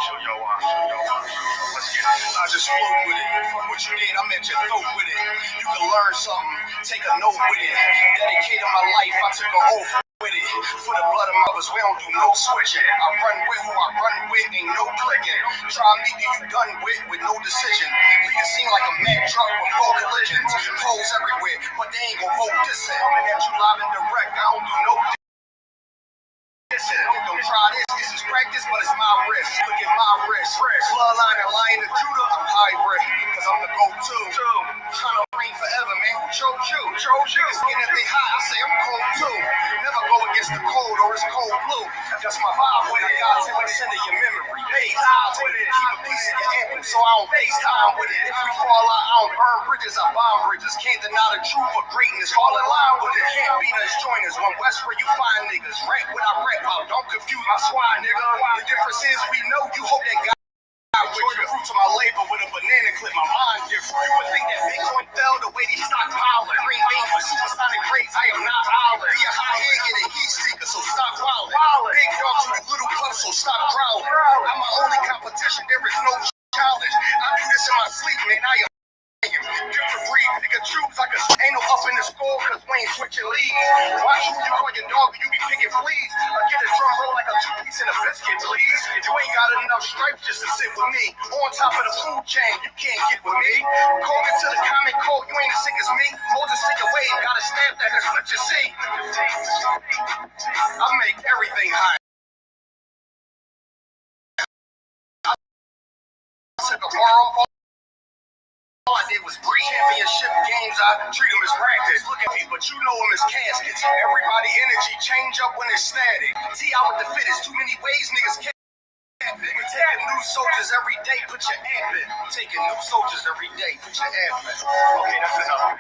Show your why. Let's get it. I just flow with it. What you did, I'm at your throat with it. You can learn something, take a note with it. Dedicated my life, I took an oath with it. For the blood of mothers, we don't do no switching. I run with who I run with, ain't no clicking. Try me, you done with no decision. Lead a scene like a mad truck with 4 collisions. Holes everywhere, but they ain't gon' hold this in. I'm at you live and direct, I don't do no listen, don't try this is practice, but it's my risk. Look at my wrist. Bloodline and Lion of Judah, I'm hybrid, cause I'm the go-to. Tryna reign forever, man. Who chose you? Skin if they hot, I say I'm cold too. Never go against the cold or it's cold blue. That's my vibe with it. God take a send of your memory. Hey, odds with it. Keep a piece of your anthem so I don't waste time with it. If we fall out, I don't burn bridges, I bomb bridges. Can't deny the truth of greatness. Fall in line with it. Can't beat us, join us. When West where you find niggas. Rap what I rap about. Don't confuse my swine, nigga. The difference is we know you hope that God with the fruits of my labor with a banana clip. My mind different. You would think that Bitcoin fell the way these stockpiling. Green bean for supersonic grades, I am not howling. Be a high head, get a heat seeker, so stop wilding. Big dog to the little club, so stop growling. I'm my only competition, there is no challenge. I do this in my sleep, man. I am different breed, nigga choose like a ain't no up in the score cause we ain't switching leads. Watch who you call your dog when you be picking fleas. I get a drum roll like a 2-piece in a biscuit, please. You ain't got enough stripes just to sit with me. On top of the food chain, you can't get with me. Call it to the common cold, you ain't as sick as me. Moses take away, got a stamp that can split your seat. I make everything high. I took a bar off. All I did was breach championship games. I treat them as practice. Look at me, but you know them as caskets. Everybody energy change up when it's static. T.I. with the fittest. Too many ways niggas can't. We're taking new soldiers every day. Put your amp in. Taking new soldiers every day. Put your amp in. Okay, that's enough.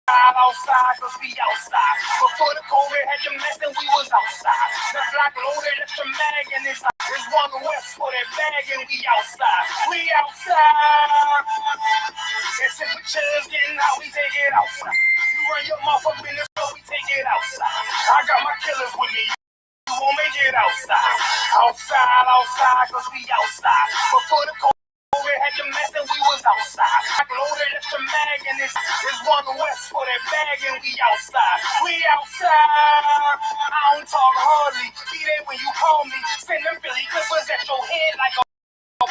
Outside, cause we outside. Before the COVID had you mess and we was outside. The block loaded, extra mag, and it's one west for that bag, and we outside. We outside. And temperatures getting hot, we take it outside. You run your mouth up in the store, we take it outside. I got my killers with me. You won't make it outside. Outside, cause we outside. Before the COVID had you mess and we was outside. I loaded extra mag and it's one west for that bag and we outside. We outside. I don't talk hardly. Be there when you call me. Send them Philly clippers at your head like a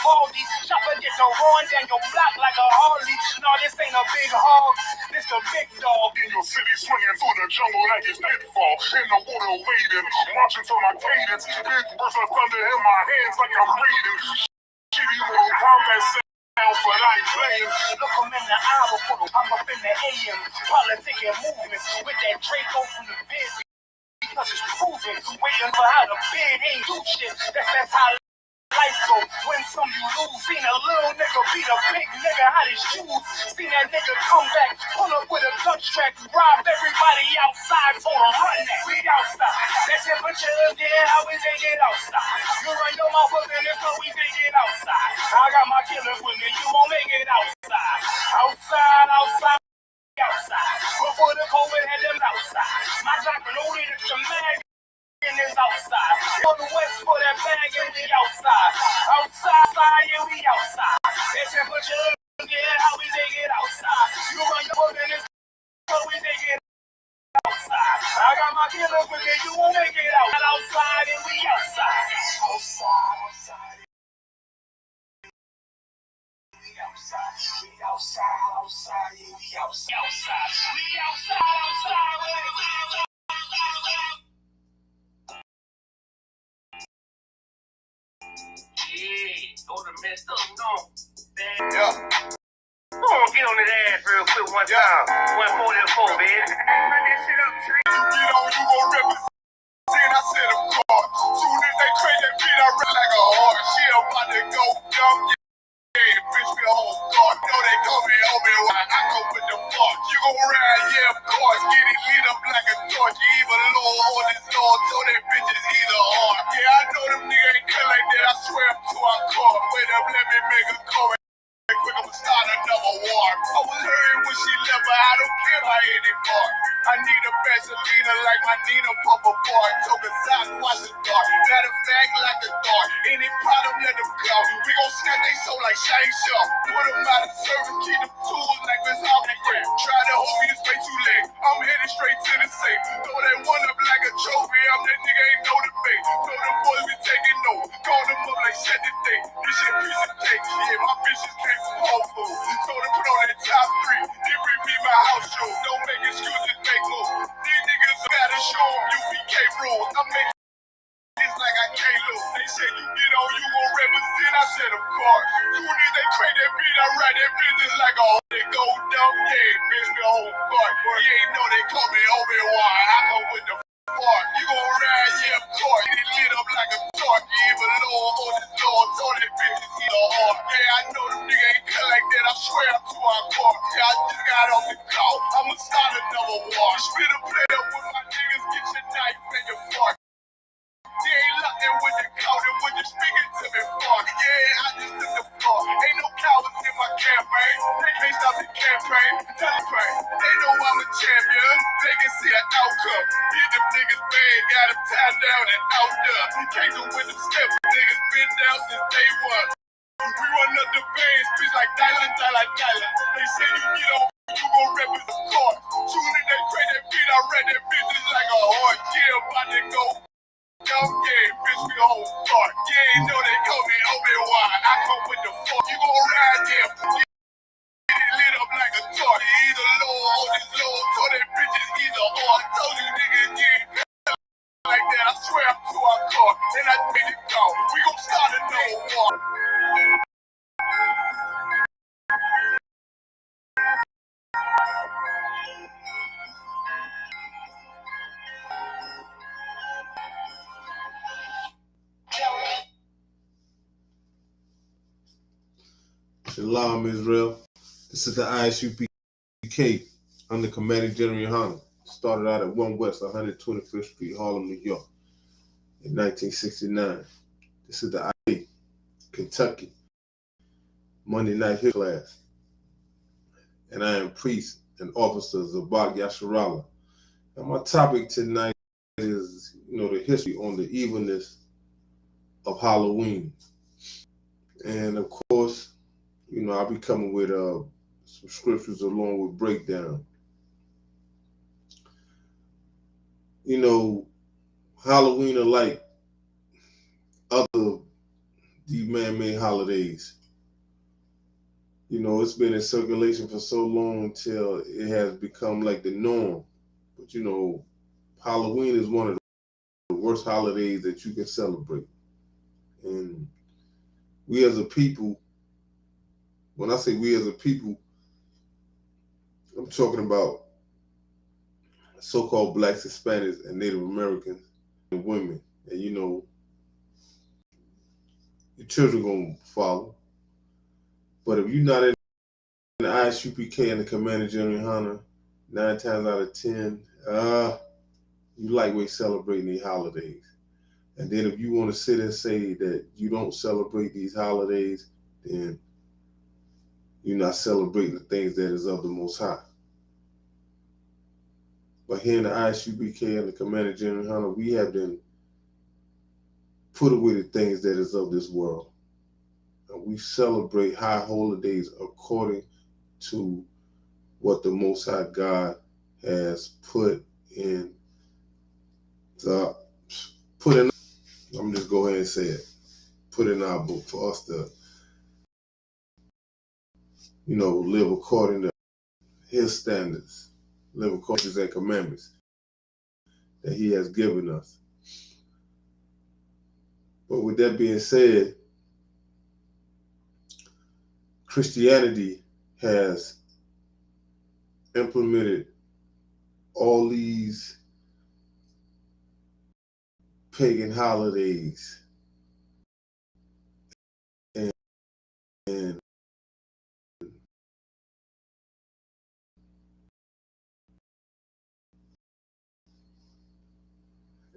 Baldy. Chopper get to run down your block like a Harley. No, this ain't a big hog, this a big dog. In your city, swinging through the jungle like it's pitfall. In the water wading, marching to my cadence. Big burst of thunder in my hands like I'm reading. Shitty little combat sound, but I ain't playing. Look, I'm in the eye before I'm up in the AM. Politicking movements with that Draco from the vid. Because it's proven, waiting for how the bid ain't do shit. That's how life go. Win some, you lose. Seen a little nigga beat a big nigga out his shoes. Seen that nigga come back, pull up with a gun track, robbed everybody outside, told him run that. We outside. That temperature is there, how we take it outside. You run your mouth up in this, so we take it outside. I got my killers with me, you won't make it outside. Outside, outside. Outside. Before the COVID had them outside. My doctor loaded at the mag in his outside. On the west for that bag and we outside. Outside, yeah, we outside. That temperature, yeah, how we take it outside. You run your work in this, so we take it outside. I got my killers with me, you won't make it out. Outside and we outside. Outside, outside. We outside, yeah, we outside. We outside. Yeah, go to messed up, no. Yeah. I'm gonna get on his ass real quick one time. 144, baby. Run that shit up, Tree. You get on, you gon' represent. I said I'm caught. Soon as they crazy that beat, I run like a horse. She about to go dumb. Yeah, bitch, be a whole guard. No, they call me Obi-Wan. I go with the fuck. You gon' ride, yeah, of course. Get it lit up like a torch. You even low on this door. So that bitch is either or. Yeah, I know them niggas ain't cut like that. I swear I'm to our car. Wait up, let me make a call. Quick, I'ma start another war. I was hurting when she left, but I don't care about any part. I need a Vaseline like my Nina Pumper bar. Took a side, watch the dark. Matter of fact, like a dart. Any problem, let them go. We gon' snap they soul like Shane Shaw. Put them out of service, keep them tools like Miss Hopper. Try to hold me, it's way too late. I'm headed straight to the safe. Throw that one up like a trophy. I'm that nigga, ain't no debate. Told them boys we taking notes. Call them up like set the date. This shit piece of cake. Yeah, my bitches came from Whole Foods. Told them put on that top 3. Then bring me my house show. Don't make excuses, make moves. These niggas gotta show them UPK rules. I'm making it's like I can't lose. They say you get on, you gon' represent. I said, of course. Soon as they crank that beat, I ride that business like a they go dumb. Yeah, bitch, me a whole part. You ain't know they call me Obi-Wan. I go with the fart. You gon' ride, yeah, of course. Get it lit up like a torch. You even low on this door. Told that bitch is either or. Yeah, I know them niggas ain't cut like that. I swear I'm to our core. Yeah, I just got off the call. I'ma start another war. Spit a play up with my niggas. Get your knife and your fork. They ain't locked in with the code and when you're speaking to me, fuck. Yeah, I just took the floor. Ain't no cowards in my campaign. They can't stop the campaign. They know I'm a champion. They can see the outcome. Get them niggas bad, got them tied down and out there. Can't do with them steps. Niggas been down since day one. We run up the bands, bitch like dollar. They say you get on, you gon' rep in the court. Soon as they pray that beat, I read that business like a horse. Yeah, about to go. Dumb game, bitch, we the whole start. Yeah, you know they call me Obi-Wan. I come with the fuck. You gon' ride, yeah. Get it lit up like a torch. Either low or this low. Told that bitches either or. I told you niggas, yeah. Like that, I swear I'm to our car. Then I made it go. We gon' start another war. Shalom, Israel. This is the ISUPK. I'm the Commanding General Hunter. Started out at 1 West 125th Street, Harlem, New York in 1969. This is the IA, Kentucky, Monday night hit class. And I am priest and officer Zabak Yasharala. And my topic tonight is, the history on the evilness of Halloween. And of course, I'll be coming with some scriptures along with breakdown. Halloween, are like other these man-made holidays. You know, it's been in circulation for so long till it has become like the norm. But you know, Halloween is one of the worst holidays that you can celebrate. And we as a people, when I say we as a people, I'm talking about so-called blacks, Hispanics, and Native Americans and women. And you know, your children gonna follow. But if you're not in the ISUPK and the Commander General Hunter, 9 times out of 10, you lightweight celebrating these holidays. And then if you want to sit and say that you don't celebrate these holidays, then you're not celebrating the things that is of the Most High. But here in the ISUPK and the Commander General Hunter, we have been put away the things that is of this world. And we celebrate high holidays according to what the Most High God has put in I'm just go ahead and say it, put in our book for us to, you know, live according to his standards, live according to his commandments that he has given us. But with that being said, Christianity has implemented all these pagan holidays and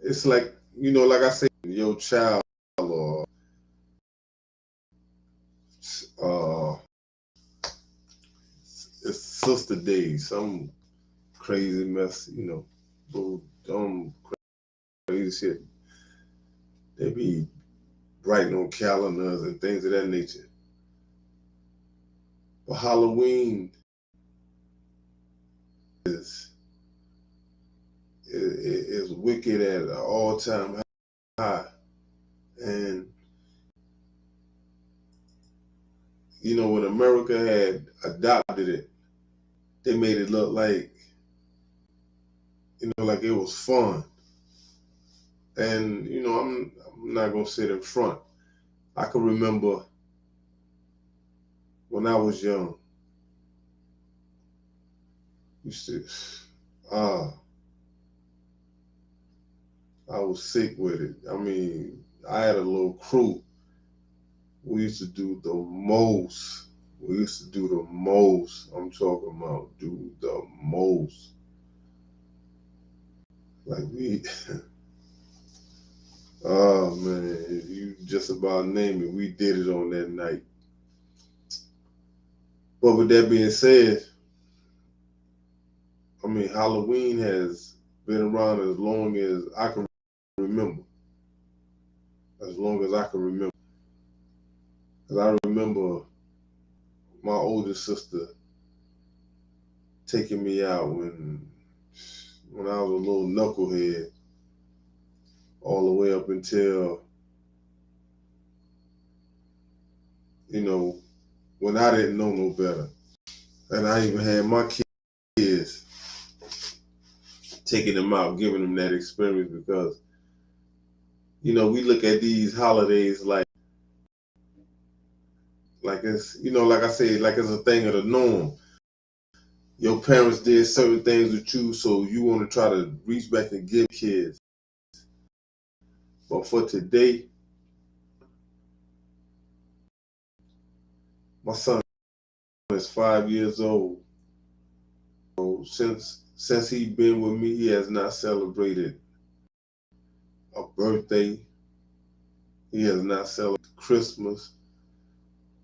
it's like, you know, like I say, your child or it's Sister Day, some crazy mess, you know, dumb crazy shit. They be writing on calendars and things of that nature. But Halloween is wicked at an all-time high. And, you know, when America had adopted it, they made it look like, you know, like it was fun. And, you know, I'm not going to sit in front. I can remember when I was young, I was sick with it. I mean, I had a little crew. We used to do the most. I'm talking about do the most. Like oh man, if you just about name it, we did it on that night. But with that being said, I mean, Halloween has been around as long as I can remember. As long as I can remember. Because I remember my older sister taking me out when I was a little knucklehead, all the way up until, you know, when I didn't know no better. And I even had my kids taking them out, giving them that experience because, you know, we look at these holidays like it's, you know, like I say, like it's a thing of the norm. Your parents did certain things with you, so you want to try to reach back and give kids. But for today, my son is 5 years old. So since he been with me, he has not celebrated a birthday. He has not celebrated Christmas,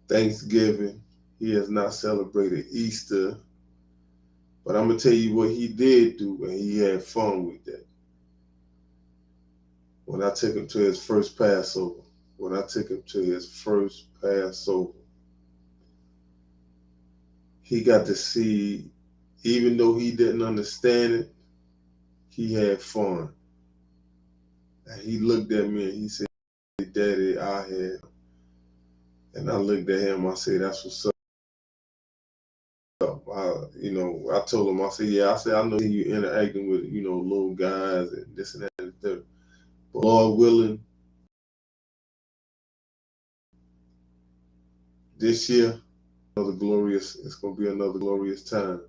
Thanksgiving. He has not celebrated Easter. But I'm going to tell you what he did do, and he had fun with that. When I took him to his first Passover, he got to see, even though he didn't understand it, he had fun. And he looked at me and he said, "Daddy, I had." And I looked at him, I said, that's what's up. I told him, I said, yeah, I said, I know you interacting with, little guys and this and that and the third. But Lord willing, this year, it's going to be another glorious time.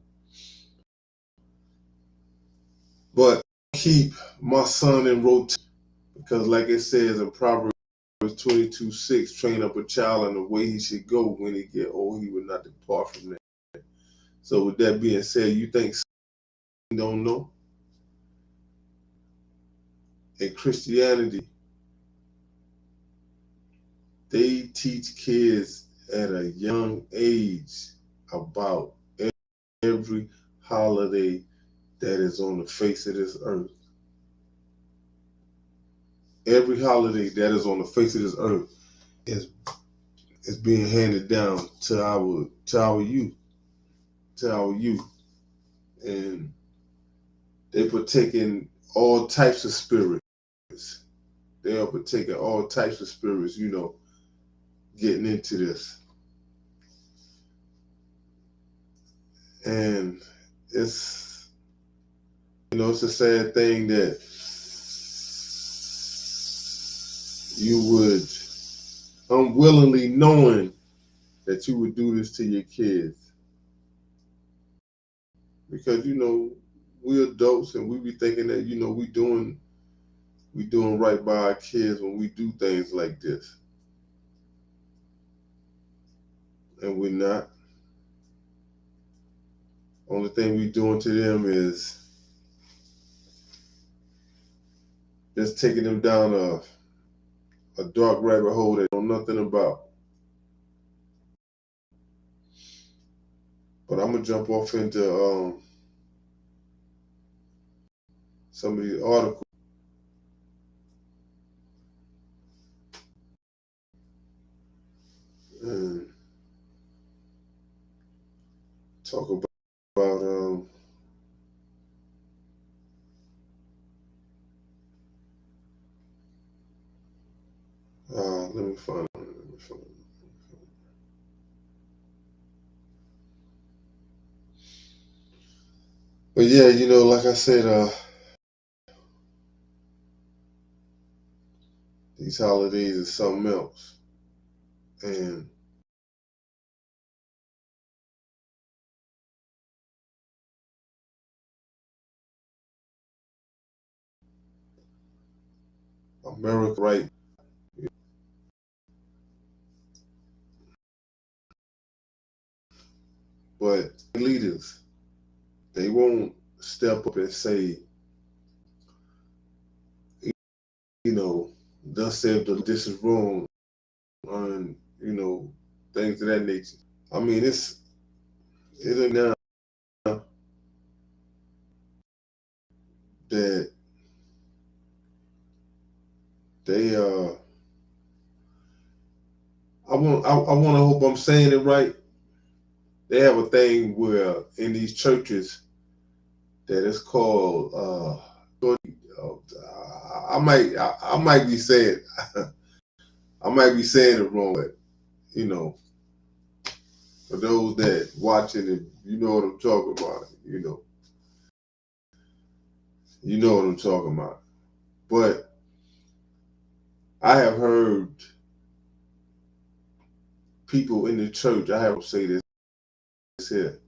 But keep my son in rotation, because like it says in Proverbs 22:6, train up a child in the way he should go. When he get old, he will not depart from that. So with that being said, you think don't know? In Christianity, they teach kids at a young age about every holiday that is on the face of this earth. Every holiday that is on the face of this earth is being handed down to our youth, and they partake in all types of spirits. They are partaking all types of spirits, getting into this. And it's it's a sad thing that you would unwillingly knowing that you would do this to your kids. Because we're adults and we be thinking that we doing right by our kids when we do things like this. And we're not. Only thing we doing to them is just taking them down a dark rabbit hole they know nothing about. But I'm gonna jump off into some of these articles and talk about let me find it. But yeah, like I said, these holidays is something else. And America, right? But leaders, they won't step up and say, thus said this is wrong, and things of that nature. I mean, it's now that they I want to hope I'm saying it right. They have a thing where in these churches that it's called I might be saying I might be saying it wrong, but for those that watching it, you know what I'm talking about. You know what I'm talking about. But I have heard people in the church, I have to say this here,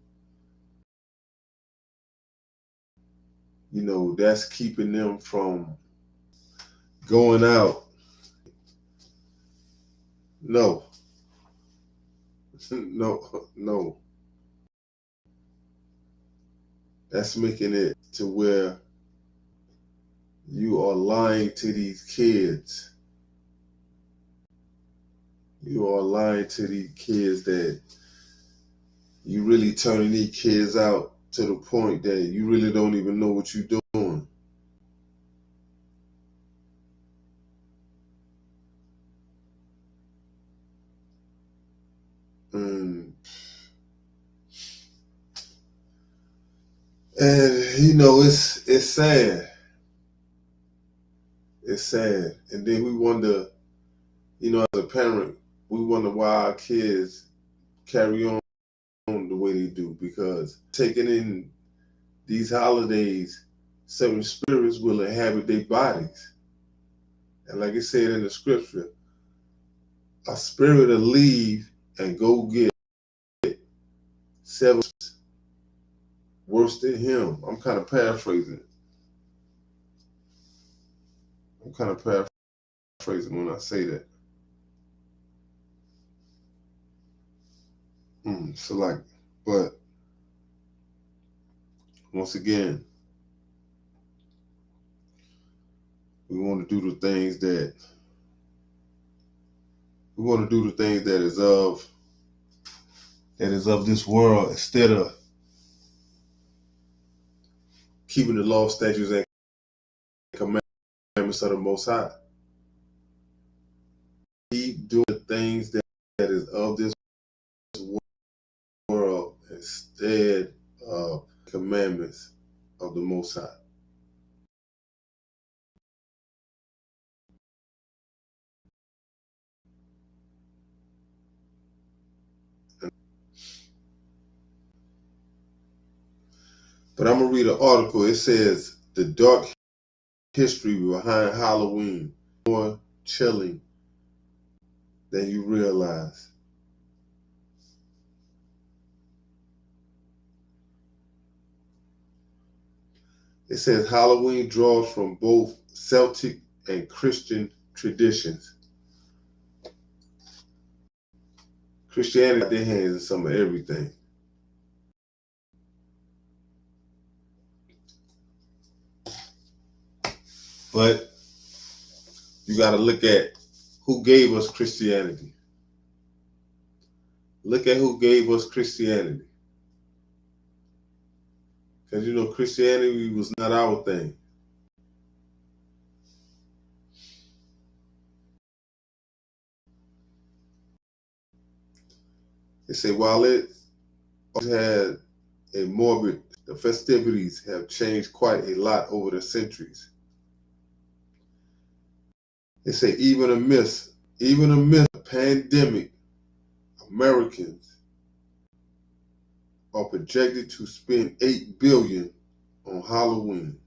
that's keeping them from going out. No, no. That's making it to where you are lying to these kids. You are lying to these kids that you really turning these kids out to the point that you really don't even know what you're doing. And it's sad. It's sad. And then we wonder, as a parent, we wonder why our kids carry on the way they do, because taking in these holidays, certain spirits will inhabit their bodies. And like it said in the scripture, a spirit will leave and go get seven worse than him. I'm kind of paraphrasing. When I say that. So like, but once again, we want to do the things that is of this world, instead of keeping the law, statutes, and commandments of the Most High. Keep doing the things that is of this world instead of commandments of the Most High. But I'm going to read an article. It says, the dark history behind Halloween, more chilling than you realize. It says Halloween draws from both Celtic and Christian traditions. Christianity got their hands in some of everything. But you got to look at who gave us Christianity. Look at who gave us Christianity. Because, you know, Christianity was not our thing. They say while it had a morbid, the festivities have changed quite a lot over the centuries. They say even amidst the pandemic, Americans are projected to spend $8 billion on Halloween.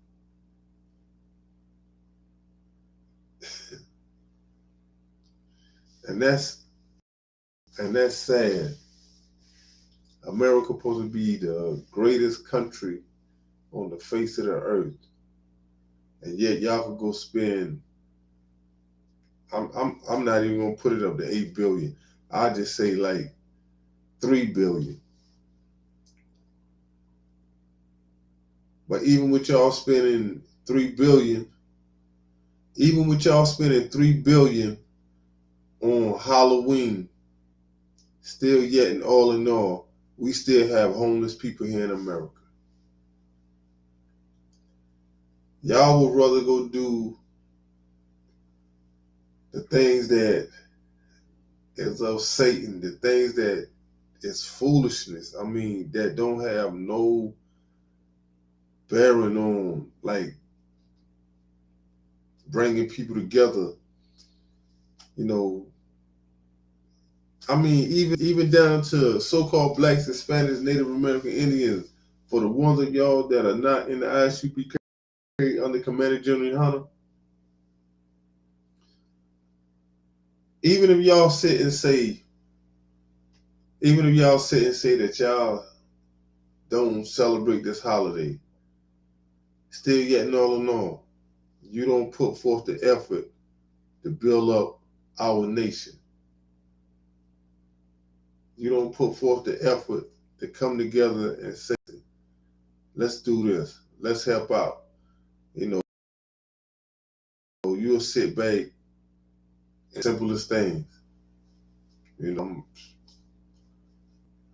and that's sad. America supposed to be the greatest country on the face of the earth, and yet y'all could go spend. I'm not even gonna put it up to 8 billion. I just say like 3 billion. But even with y'all spending 3 billion, on Halloween, still yet and all in all, we still have homeless people here in America. Y'all would rather go do the things that is of Satan, the things that is foolishness. I mean, that don't have no bearing on like bringing people together. You know, I mean, even down to so-called blacks, Hispanics, Native American Indians. For the ones of y'all that are not in the ISUPK under Commander General Hunter, even if y'all sit and say that y'all don't celebrate this holiday, still yet and all in all, you don't put forth the effort to build up our nation. You don't put forth the effort to come together and say, let's do this. Let's help out. You know, you'll sit back and simplest things. You know,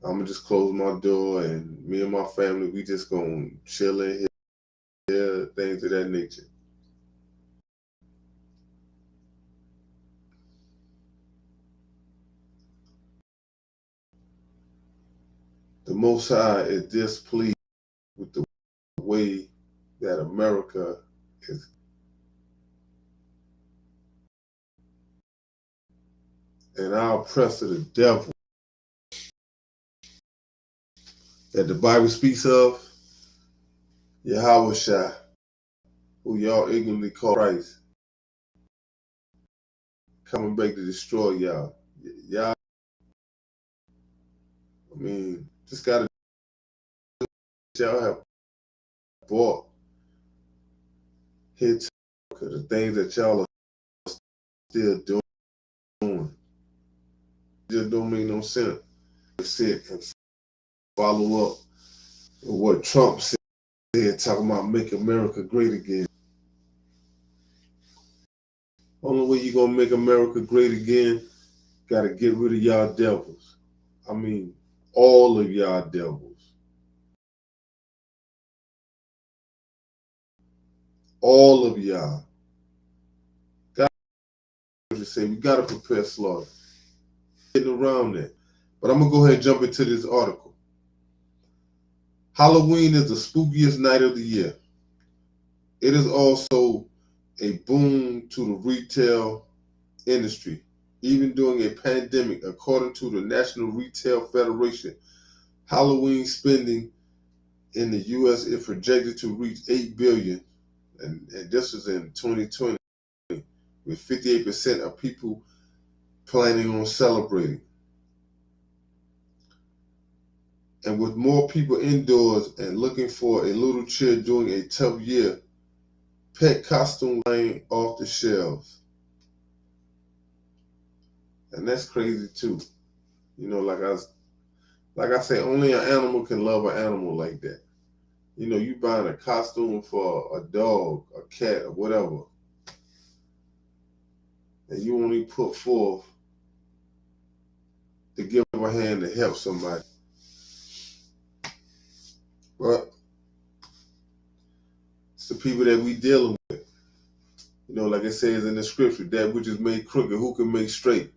I'm gonna just close my door and me and my family, we just gonna chill in here, things of that nature. The Most High is displeased with the way that America is. and our oppressor, the devil, that the Bible speaks of, Yahweh Shai, who y'all ignorantly call Christ, coming back to destroy y'all. Y'all, I mean, just gotta, y'all have bought here to the things that y'all are still doing. It just don't make no sense. Sit and follow up with what Trump said, talking about make America great again. Only way you gonna make America great again, gotta get rid of y'all devils. I mean, all of y'all devils. All of y'all. Got to say, we gotta prepare slaughter. Getting around that. But I'm gonna go ahead and jump into this article. Halloween is the spookiest night of the year. It is also a boon to the retail industry, even during a pandemic. According to the National Retail Federation, Halloween spending in the U.S. is projected to reach $8 billion, and this was in 2020, with 58% of people planning on celebrating. And with more people indoors and looking for a little cheer during a tough year, pet costumes lying off the shelves. And that's crazy too. You know, like I say, only an animal can love an animal like that. You know, you buying a costume for a dog, a cat, or whatever, and you only put forth to give a hand to help somebody. But it's the people that we dealing with. You know, like it says in the scripture, that which is made crooked, who can make straight?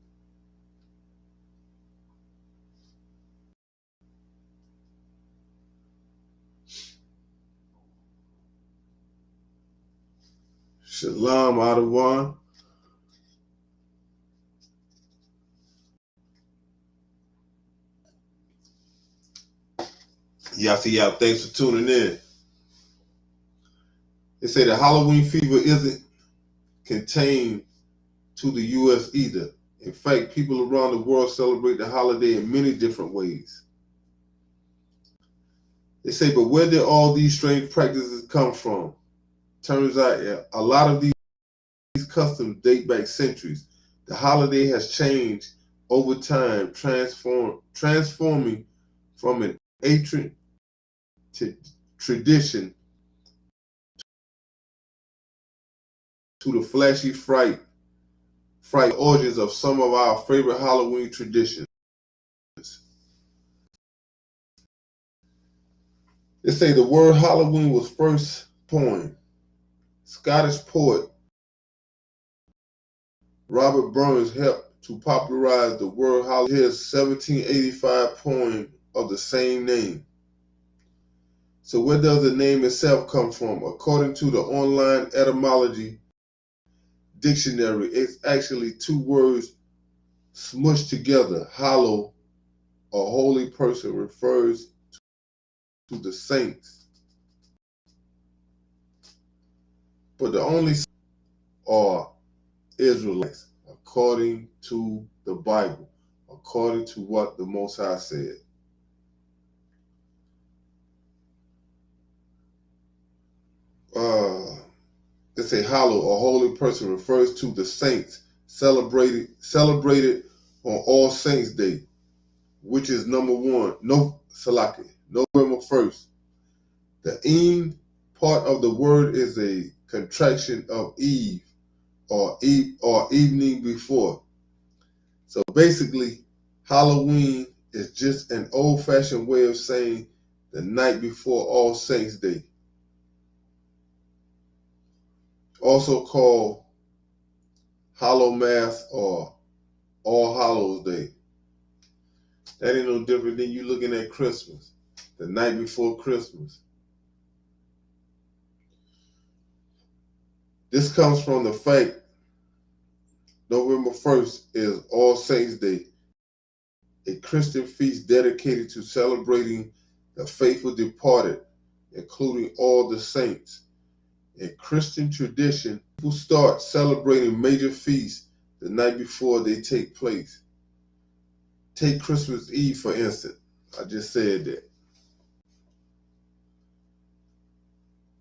Shalom, Adawan. Y'all, thanks for tuning in. They say the Halloween fever isn't contained to the U.S. either. In fact, people around the world celebrate the holiday in many different ways. They say, but where did all these strange practices come from? Turns out a lot of these customs date back centuries. The holiday has changed over time, transforming from an ancient tradition to the flashy fright origins of some of our favorite Halloween traditions. They say the word Halloween was first coined. Scottish poet Robert Burns helped to popularize the word Halloween in his 1785 poem of the same name. So where does the name itself come from? According to the online etymology dictionary, it's actually two words smushed together. Hallow, a holy person, refers to the saints. But the only are Israelites, according to the Bible, according to what the Most High said. They say hallow, a holy person, refers to the saints celebrated on All Saints Day, which is November 1st. The Eid part of the word is a contraction of Eve or evening before. So basically, Halloween is just an old-fashioned way of saying the night before All Saints Day, also called Hallow Mass or All Hallows Day. That ain't no different than you looking at Christmas, the night before Christmas. This comes from the fact November 1st is All Saints Day, a Christian feast dedicated to celebrating the faithful departed, including all the saints. In Christian tradition, people start celebrating major feasts the night before they take place. Take Christmas Eve, for instance. I just said that.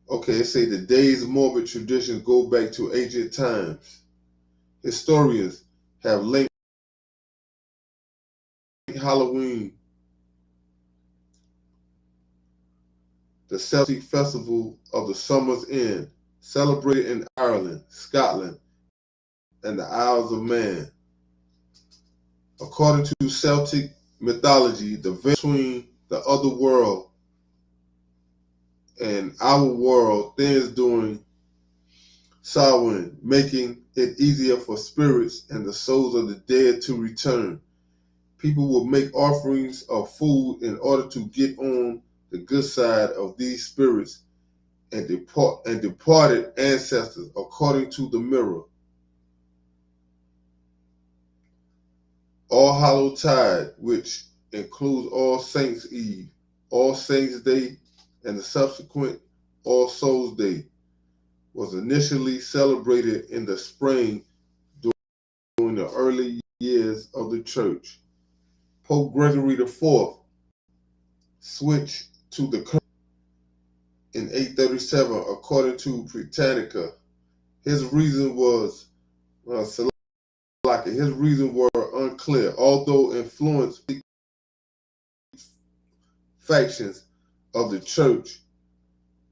Okay, it say the day's morbid traditions go back to ancient times. Historians have linked Halloween, the Celtic festival of the summer's end, celebrated in Ireland, Scotland, and the Isles of Man. According to Celtic mythology, the veil between the other world and our world thins during Samhain, making it easier for spirits and the souls of the dead to return. People will make offerings of food in order to get on the good side of these spirits and departed ancestors, according to the mirror. All Hallow Tide, which includes All Saints Eve, All Saints Day, and the subsequent All Souls Day, was initially celebrated in the spring during the early years of the church. Pope Gregory IV switched to the current in 837, according to Britannica. His reason was his reasons were unclear, although influenced factions of the church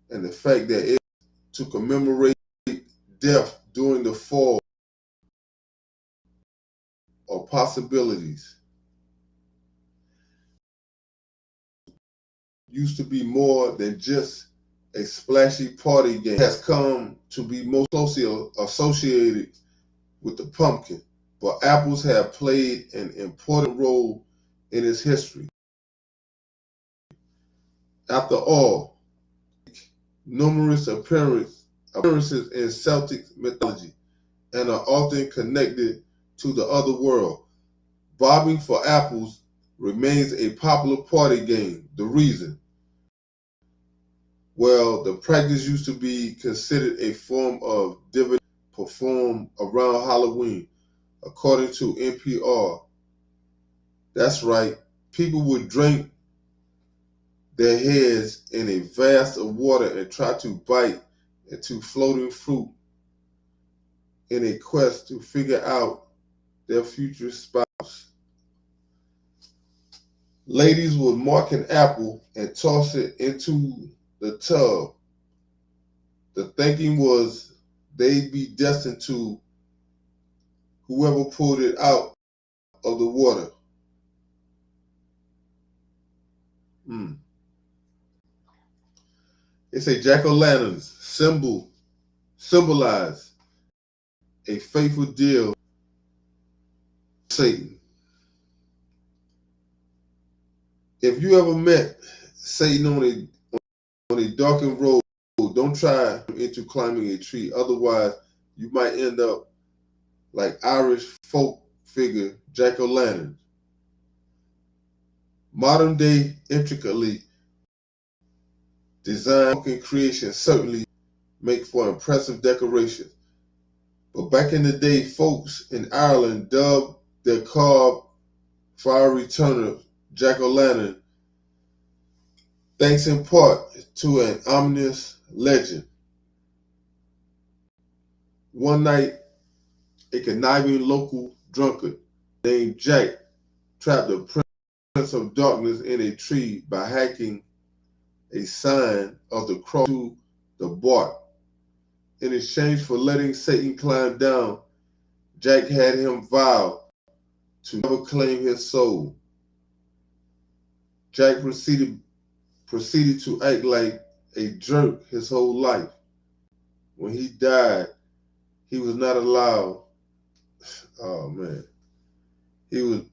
and the fact that it to commemorate death during the fall of possibilities. Used to be more than just a splashy party game. It has come to be most closely associated with the pumpkin, but apples have played an important role in its history. After all, numerous appearances in Celtic mythology and are often connected to the other world. Bobbing for apples remains a popular party game. The reason? Well, the practice used to be considered a form of divination performed around Halloween, according to NPR. That's right, people would drink their heads in a vast of water and try to bite into floating fruit in a quest to figure out their future spouse. Ladies would mark an apple and toss it into the tub. The thinking was they'd be destined to whoever pulled it out of the water. They say jack-o'-lanterns symbolize a faithful deal with Satan. If you ever met Satan on a darkened road, don't try into climbing a tree. Otherwise, you might end up like Irish folk figure jack-o'-lantern. Modern day intricately designed pumpkin creations certainly make for impressive decorations. But back in the day, folks in Ireland dubbed their carved fiery turner jack-o'-lantern, thanks in part to an ominous legend. One night, a conniving local drunkard named Jack trapped the Prince of Darkness in a tree by hacking a sign of the cross to the bark. In exchange for letting Satan climb down, Jack had him vow to never claim his soul. Jack proceeded to act like a jerk his whole life. When he died, he was not allowed. Oh man, he was.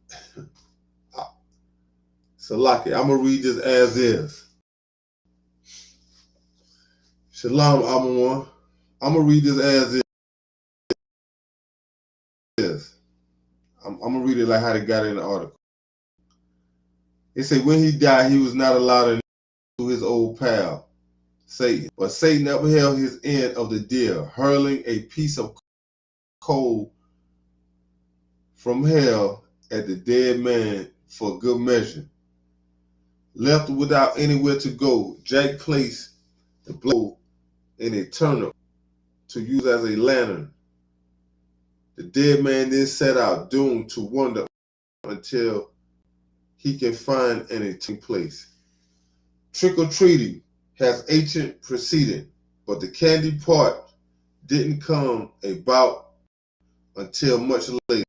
Salaki, I'm gonna read this as is. Shalom, Amon. I'm gonna read this as is. I'm gonna read it like how they got it in the article. It said when he died, he was not allowed to his old pal, Satan. But Satan upheld his end of the deal, hurling a piece of coal from hell at the dead man for good measure. Left without anywhere to go, Jack placed the blow in a turnip to use as a lantern. The dead man then set out, doomed to wander until he can find an eternal place. Trick-or-treating has ancient precedent, but the candy part didn't come about until much later.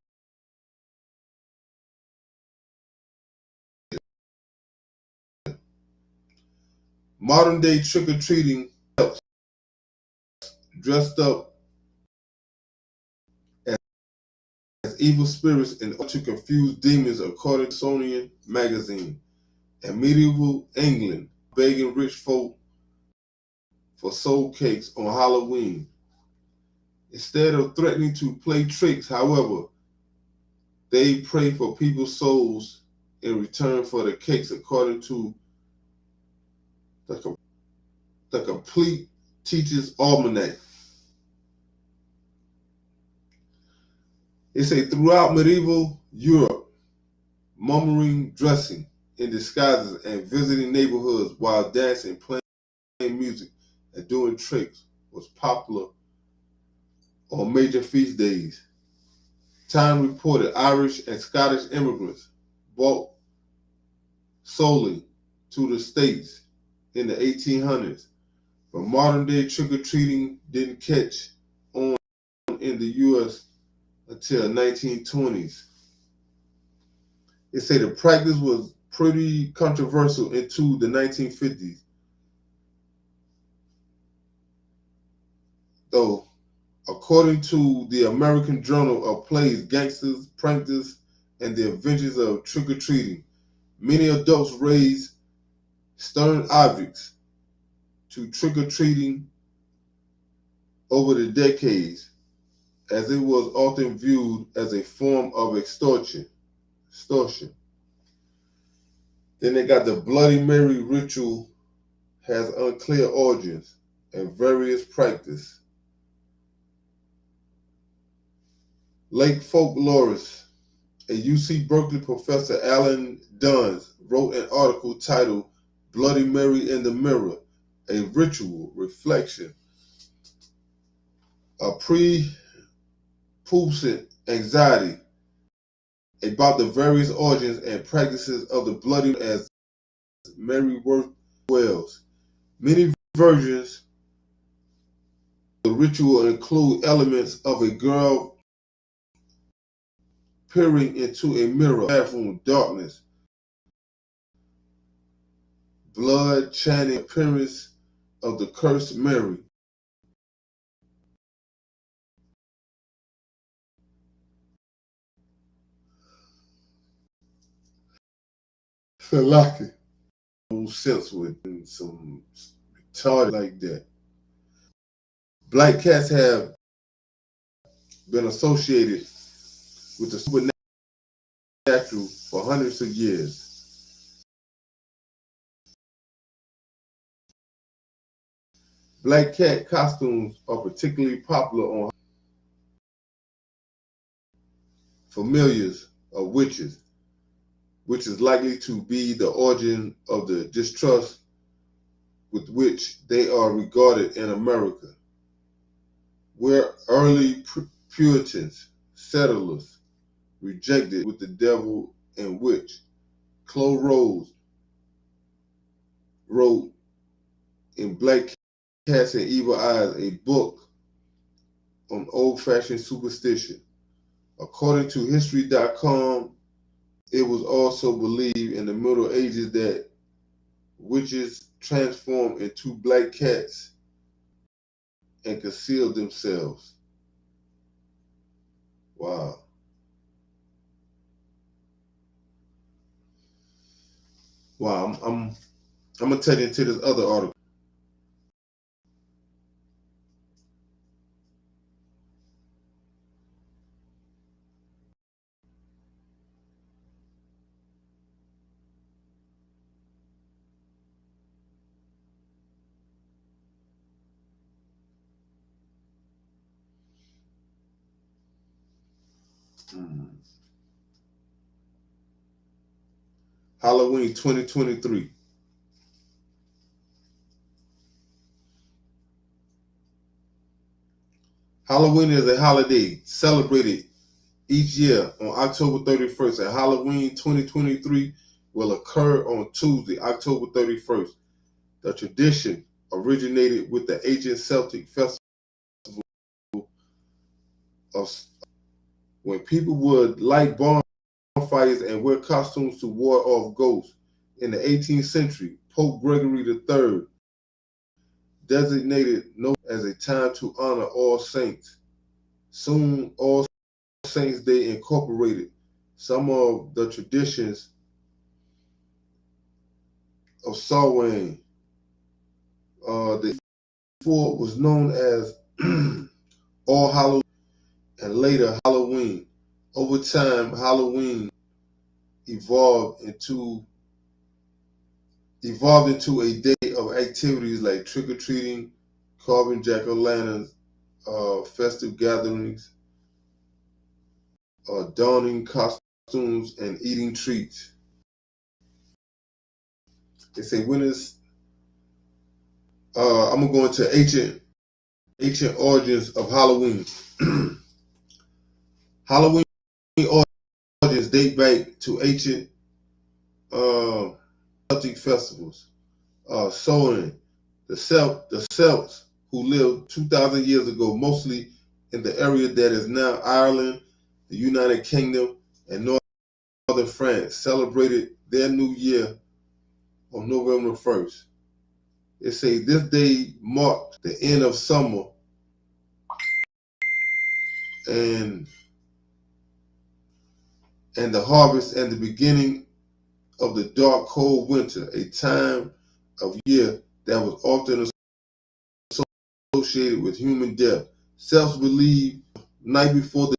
Modern day trick-or-treating helps dressed up as evil spirits in order to confuse demons, according to Smithsonian Magazine. In medieval England, begging rich folk for soul cakes on Halloween. Instead of threatening to play tricks, however, they pray for people's souls in return for the cakes, according to the Complete Teacher's Almanac. They say throughout medieval Europe, mumming, dressing in disguises, and visiting neighborhoods while dancing, playing music, and doing tricks was popular on major feast days. Time reported Irish and Scottish immigrants brought solely to the States in the 1800s, but modern day trick-or-treating didn't catch on in the U.S. until 1920s. They say the practice was pretty controversial into the 1950s, though, according to the American Journal of Plays, Gangsters, Pranksters, and the Adventures of Trick-or-Treating, many adults raised stern objects to trick-or-treating over the decades, as it was often viewed as a form of extortion. Then they got the Bloody Mary ritual has unclear origins and various practice. Lake folklorist and UC Berkeley professor Alan Duns wrote an article titled Bloody Mary in the Mirror, a ritual reflection of prepubescent anxiety about the various origins and practices of the Bloody as Mary Worth Wells. Many versions of the ritual include elements of a girl peering into a mirror, bathroom, darkness, blood, chanting, appearance of the cursed Mary. Salaki. No sense with some retarded like that. Black cats have been associated with the supernatural for hundreds of years. Black cat costumes are particularly popular on familiars of witches, which is likely to be the origin of the distrust with which they are regarded in America, where early Puritans, settlers, rejected with the devil and witch. Chloe Rose wrote in Black Cats and Evil Eyes, a book on old-fashioned superstition. According to History.com, it was also believed in the Middle Ages that witches transformed into black cats and concealed themselves. Wow. Wow, I'm gonna take you into this other article. Halloween 2023. Halloween is a holiday celebrated each year on October 31st, and Halloween 2023 will occur on Tuesday, October 31st. The tradition originated with the ancient Celtic festival of when people would light bonfires and wear costumes to ward off ghosts. In the 18th century, Pope Gregory III designated November as a time to honor all saints. Soon, All Saints Day incorporated some of the traditions of Samhain. The before was known as All Hallows and later Halloween. Over time, Halloween evolved into a day of activities like trick-or-treating, carving jack-o'-lanterns, festive gatherings, donning costumes, and eating treats. They say when is I'm gonna go into ancient origins of Halloween. Halloween origins date back to ancient Celtic festivals. Samhain, the Celts who lived 2,000 years ago, mostly in the area that is now Ireland, the United Kingdom, and northern France, celebrated their new year on November 1st. They say this day marked the end of summer and the harvest and the beginning of the dark, cold winter, a time of year that was often associated with human death. Celts believe night before the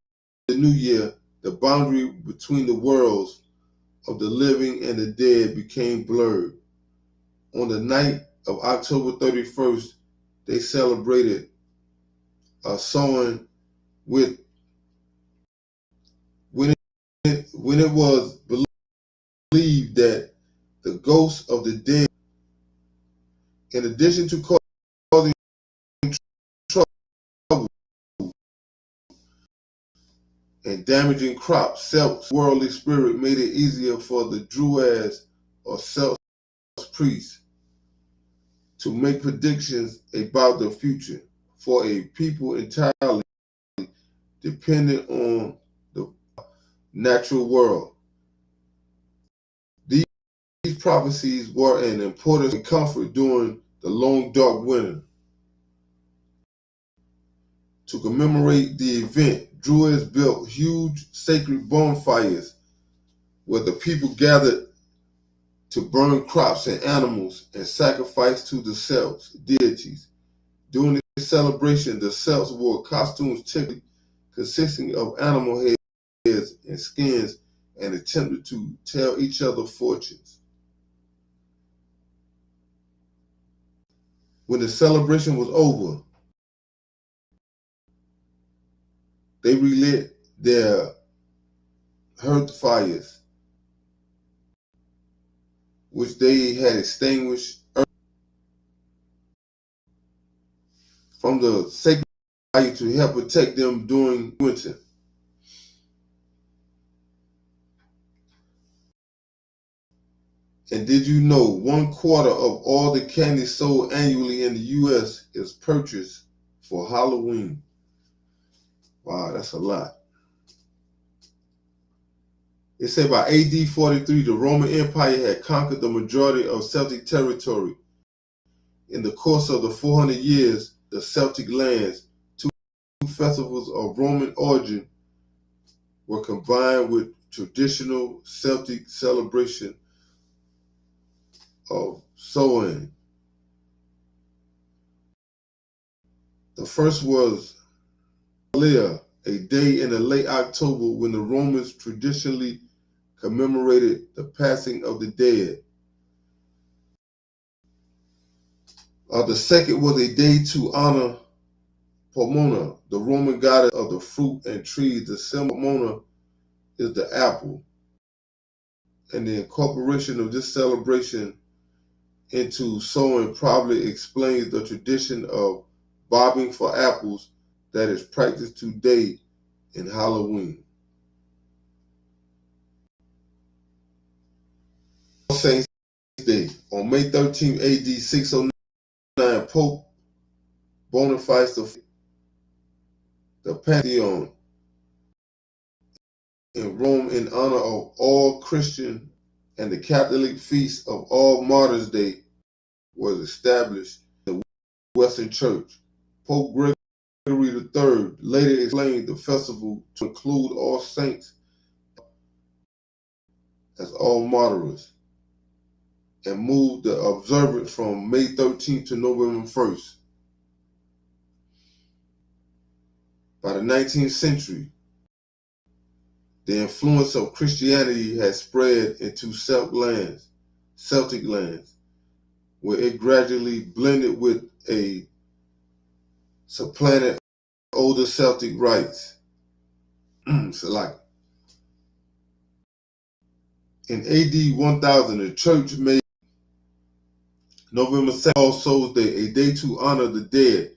new year, the boundary between the worlds of the living and the dead became blurred. On the night of October 31st, they celebrated Samhain with when it was believed that the ghosts of the dead, in addition to causing trouble and damaging crops, Celts' worldly spirit made it easier for the Druids or Celts priests to make predictions about the future for a people entirely dependent on the natural world. These prophecies were an important comfort during the long dark winter. To commemorate the event, Druids built huge sacred bonfires where the people gathered to burn crops and animals and sacrifice to the Celts deities. During the celebration, the Celts wore costumes typically consisting of animal heads and skins and attempted to tell each other fortunes. When the celebration was over, they relit their hearth fires, which they had extinguished from the sacred fire to help protect them during winter. And did you know 1/4 of all the candy sold annually in the U.S. is purchased for Halloween? Wow, that's a lot. It said by AD 43, the Roman Empire had conquered the majority of Celtic territory. In the course of the 400 years, the Celtic lands, two festivals of Roman origin, were combined with traditional Celtic celebration of Samhain. The first was Leah, a day in the late October when the Romans traditionally commemorated the passing of the dead. The second was a day to honor Pomona, the Roman goddess of the fruit and trees. The symbol Pomona is the apple, and the incorporation of this celebration into sowing probably explains the tradition of bobbing for apples that is practiced today in Halloween. All Saints Day. On May 13, AD 609, Pope Boniface the Pantheon in Rome in honor of all Christian and the Catholic feast of All Martyrs' Day was established in the Western Church. Pope Gregory III later explained the festival to include all saints as all martyrs and moved the observance from May 13th to November 1st. By the 19th century, the influence of Christianity had spread into Celtic lands, where it gradually blended with a supplanted older Celtic rites. So like in AD 1000, the church made November 2nd, All Souls Day, a day to honor the dead.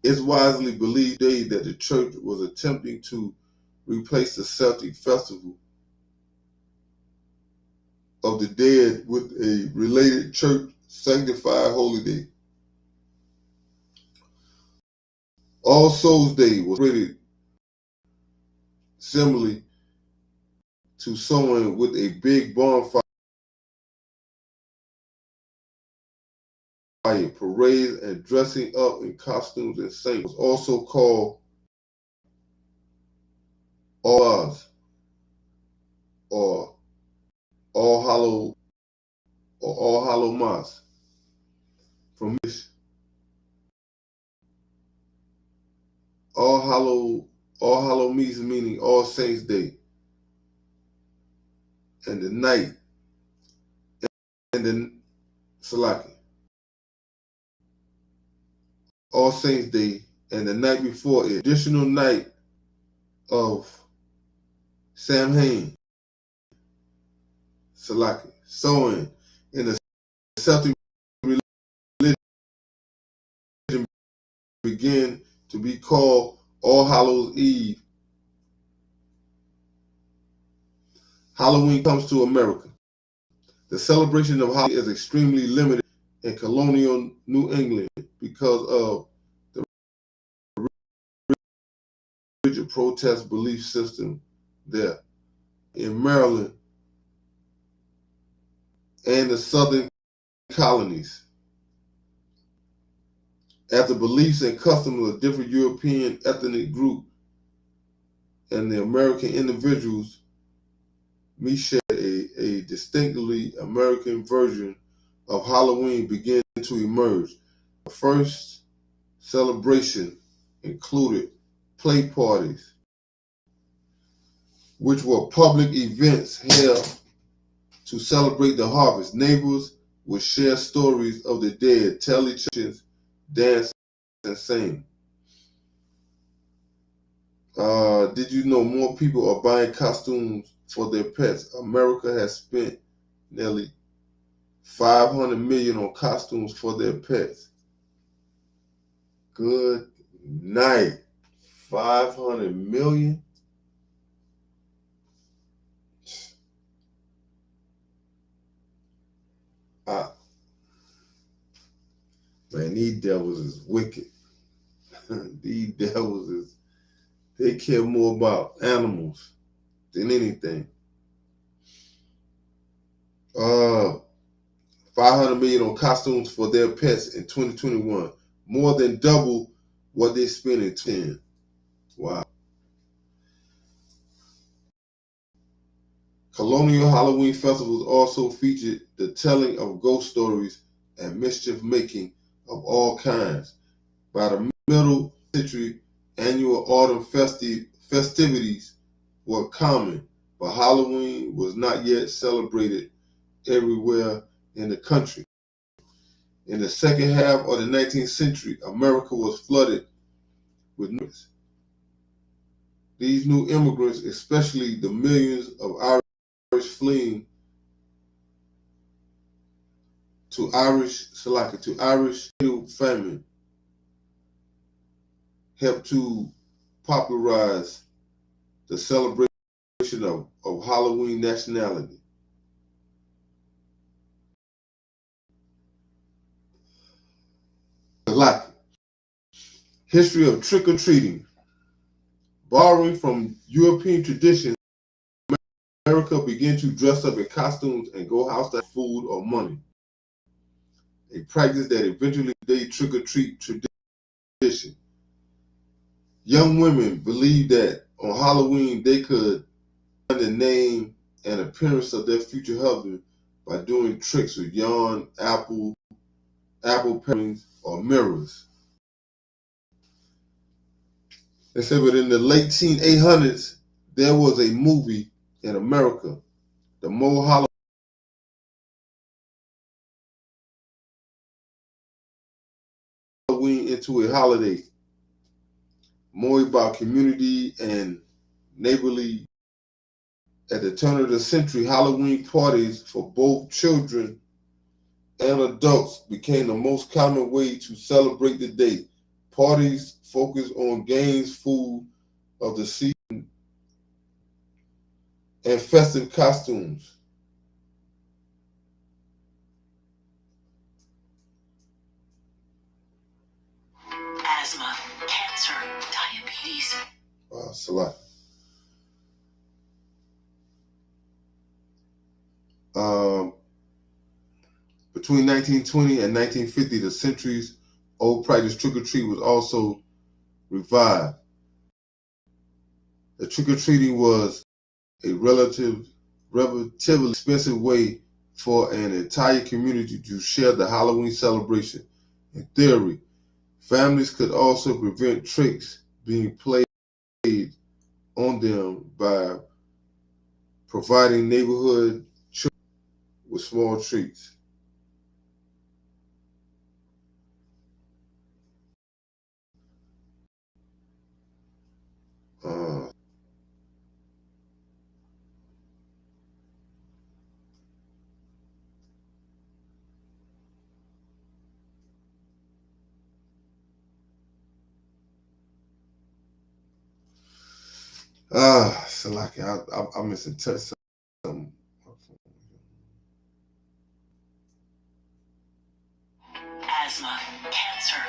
It's widely believed today that the church was attempting to replace the Celtic festival of the dead with a related church sanctified holy day. All Souls Day was rated similarly to someone with a big bonfire, parades, and dressing up in costumes and saints. It was also called All or All Hallow Mass. From All Hallow Mass meaning All Saints Day, and the night, and the Salaki. All Saints Day, and the night before it, additional night of Samhain, Salaki. Sowing in the Celtic religion began to be called All Hallows Eve. Halloween comes to America. The celebration of Halloween is extremely limited in colonial New England because of the rigid protest belief system there. In Maryland and the southern colonies, as the beliefs and customs of different European ethnic groups and the American individuals may share a distinctly American version of Halloween began to emerge. The first celebration included play parties, which were public events held to celebrate the harvest. Neighbors would share stories of the dead, tell each other, dance, and sing. Did you know more people are buying costumes for their pets? America has spent nearly $500 million on costumes for their pets. Good night. $500 million? Man, these devils is wicked. These devils they care more about animals than anything. 500 million on costumes for their pets in 2021, more than double what they spent in 10. Wow. Colonial Halloween festivals also featured the telling of ghost stories and mischief making of all kinds. By the middle century, annual autumn festivities were common, but Halloween was not yet celebrated everywhere in the country. In the second half of the 19th century, America was flooded with news. these new immigrants, especially the millions of Irish fleeing to Irish famine, helped to popularize the celebration of Halloween nationality. Like history of trick-or-treating. Borrowing from European traditions, America began to dress up in costumes and go house to food or money. A practice that eventually became trick-or-treat tradition. Young women believed that on Halloween they could find the name and appearance of their future husband by doing tricks with yarn, apple parings, or mirrors. They said, but in the late 1800s, there was a movie in America, the Mo Halloween into a holiday, more about community and neighborly. At the turn of the century, Halloween parties for both children and adults became the most common way to celebrate the day. Parties focused on games, food of the season, and festive costumes. Asthma, cancer, diabetes. Salat. Between 1920 and 1950, the centuries-old practice trick-or-treat was also revived. The trick-or-treating was a relatively expensive way for an entire community to share the Halloween celebration. In theory, families could also prevent tricks being played on them by providing neighborhood children with small treats. Salaki, I missing touch something. Asthma, cancer,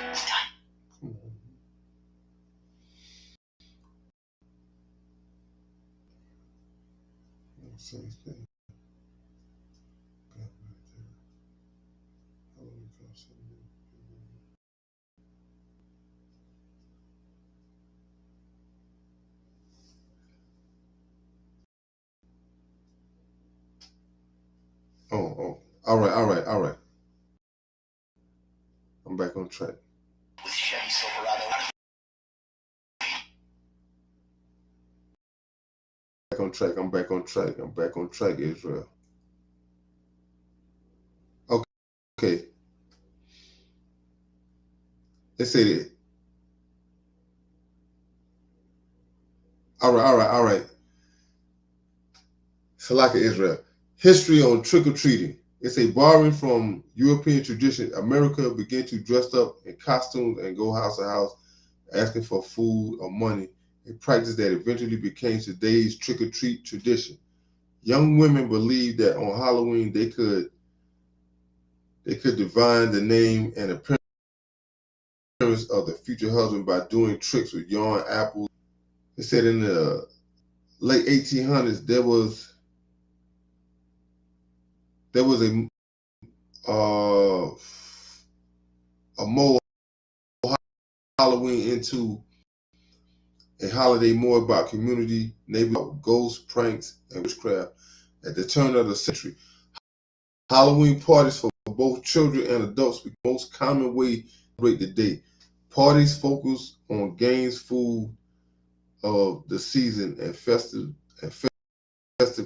Oh, all right. I'm back on track. with Chevy Silverado. I'm back on track, Israel. Okay. Let's say that. All right. Salaka, Israel. History on trick-or-treating. It's a borrowing from European tradition. America began to dress up in costumes and go house to house asking for food or money, a practice that eventually became today's trick-or-treat tradition. Young women believed that on Halloween they could divine the name and appearance of the future husband by doing tricks with yarn, apples. They said in the late 1800s there was a more Halloween into a holiday more about community, neighborhood, ghosts, pranks, and witchcraft. At the turn of the century, Halloween parties for both children and adults became the most common way to celebrate the day. Parties focused on games, food of the season, and festive